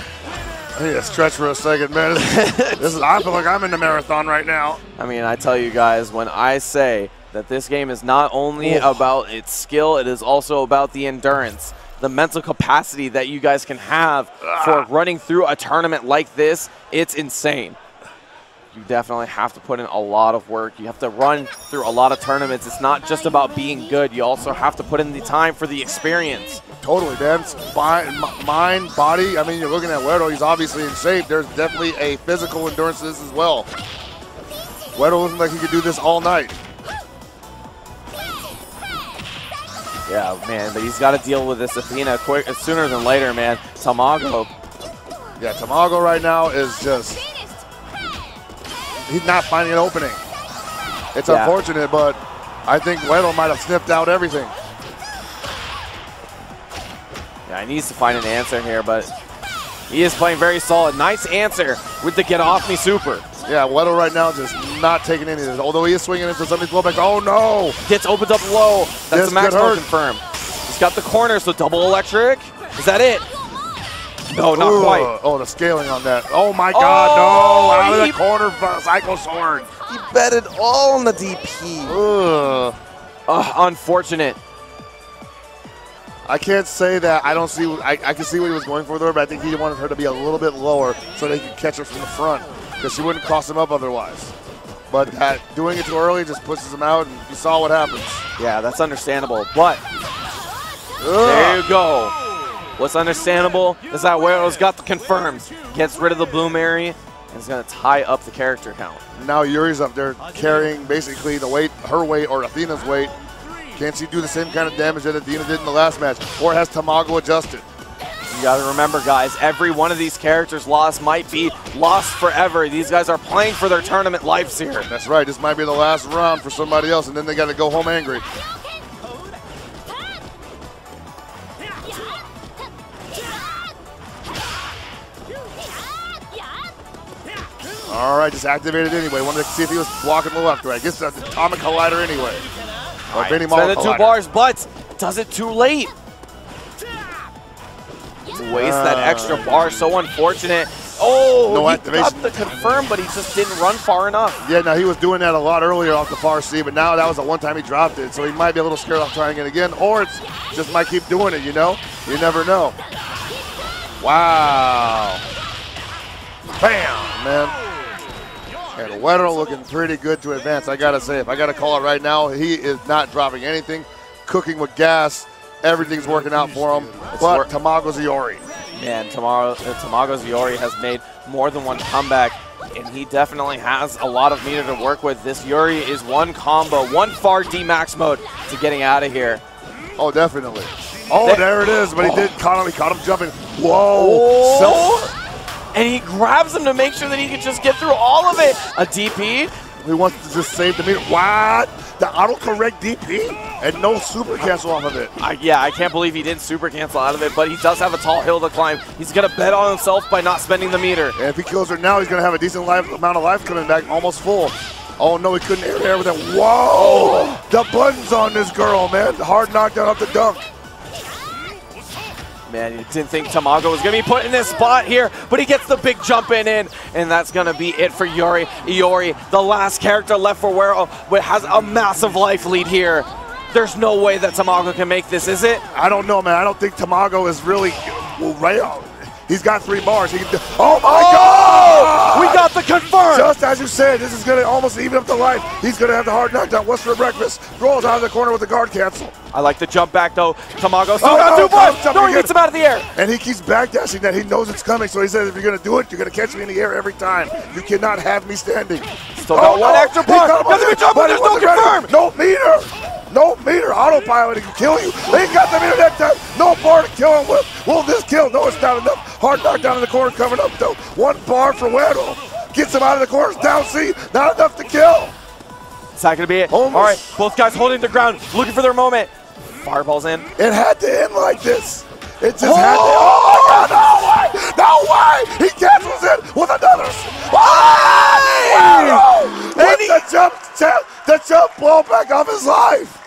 Speaker 1: need to stretch for a second, man. I feel like I'm in the marathon right now.
Speaker 2: I mean, I tell you guys, when I say that this game is not only about its skill, it is also about the endurance, the mental capacity that you guys can have for running through a tournament like this. It's insane. You definitely have to put in a lot of work. You have to run through a lot of tournaments. It's not just about being good. You also have to put in the time for the experience.
Speaker 1: Totally, man. Mind, body. I mean, you're looking at Weirdo. He's obviously in shape. There's definitely a physical endurance to this as well. Weirdo looks like he could do this all night.
Speaker 2: Yeah, man, but he's got to deal with this Athena sooner than later, man. Tamago.
Speaker 1: Yeah, Tamago right now is just... he's not finding an opening. It's unfortunate, but I think Weirdo might have sniffed out everything.
Speaker 2: Yeah, he needs to find an answer here, but he is playing very solid. Nice answer with the get off me super.
Speaker 1: Yeah, Weirdo right now just not taking any of this. Although he is swinging into somebody's blowback. Oh no!
Speaker 2: Gets opened up low. That's the max confirm. He's got the corner, so double electric. Is that it? No, not quite.
Speaker 1: Oh, the scaling on that. Oh my God, no! Out of the corner, Psycho Sword.
Speaker 2: He bet it all on the DP. Unfortunate.
Speaker 1: I can't say that I don't see. I can see what he was going for there, but I think he wanted her to be a little bit lower so they could catch her from the front, because she wouldn't cross him up otherwise. But doing it too early just pushes him out, and you saw what happens.
Speaker 2: Yeah, that's understandable, but there you go. What's understandable is that Weirdo's got the confirms, gets rid of the Blue Mary, and is going to tie up the character count.
Speaker 1: Now Yuri's up there carrying basically the weight, her weight or Athena's weight. Can she do the same kind of damage that Athena did in the last match, or has Tamago adjusted?
Speaker 2: You got to remember, guys, every one of these characters' lost might be lost forever. These guys are playing for their tournament lives here.
Speaker 1: That's right. This might be the last round for somebody else, and then they got to go home angry. All right, just activated anyway. Wanted to see if he was blocking the left way. I guess that's the Atomic Collider anyway. Or
Speaker 2: Spend the 2 bars, but does it too late. To waste that extra bar, so unfortunate. Oh,
Speaker 1: no
Speaker 2: he
Speaker 1: activation.
Speaker 2: got the confirm, but he just didn't run far enough.
Speaker 1: Yeah, now he was doing that a lot earlier off the far C, but now that was the one time he dropped it, so he might be a little scared off trying it again, or it's just might keep doing it, you know? You never know. Wow. Bam, man. And Weirdo looking pretty good to advance, I gotta say. If I gotta call it right now, he is not dropping anything, cooking with gas. Everything's working out for him, but Tamago's Iori.
Speaker 2: Man, Tamago's Iori has made more than one comeback and he definitely has a lot of meter to work with. This Yuri is one combo, one far D-max mode to getting out of here.
Speaker 1: Oh, definitely. Oh, there it is, but he caught him jumping. Whoa.
Speaker 2: Oh. And he grabs him to make sure that he can just get through all of it. A DP.
Speaker 1: He wants to just save the meter. What? The autocorrect DP and no super cancel off of it.
Speaker 2: Yeah, I can't believe he didn't super cancel out of it, but he does have a tall hill to climb. He's going to bet on himself by not spending the meter.
Speaker 1: And if he kills her now, he's going to have a decent amount of life coming back, almost full. Oh, no, he couldn't air with that. Whoa! Oh. The buttons on this girl, man. Hard knockdown off the dunk.
Speaker 2: Man, you didn't think Tamago was going to be put in this spot here, but he gets the big jump in, and that's going to be it for Yuri. Iori, the last character left for Wero, has a massive life lead here. There's no way that Tamago can make this, is it?
Speaker 1: I don't know, man. I don't think Tamago is really right. He's got 3 bars. He can oh, my God!
Speaker 2: We got the confirm!
Speaker 1: Just as you said, this is going to almost even up the life. He's going to have the hard knockdown. What's for breakfast? Rolls out of the corner with the guard cancel.
Speaker 2: I like the jump back, though. Tamago still got 2 bars. No, he gets him out of the air.
Speaker 1: And he keeps backdashing that. He knows it's coming, so he says, if you're going to do it, you're going to catch me in the air every time. You cannot have me standing.
Speaker 2: Still got 1 extra bar. Doesn't be jumping. There's no confirm.
Speaker 1: No meter. No meter. Autopilot can kill you. They got the meter that time. No bar to kill him with. Will this kill? No, it's not enough. Hard knockdown in the corner coming up, though. 1 bar for Wero. Gets him out of the corners. Down C. Not enough to kill.
Speaker 2: Is that going to be it?
Speaker 1: Almost.
Speaker 2: All right. Both guys holding the ground, looking for their moment. Fireball's in.
Speaker 1: It had to end like this. It just had to. Oh, my God. No way. No way. He cancels it with another. Oh, Wero. And the jump blow back off his life.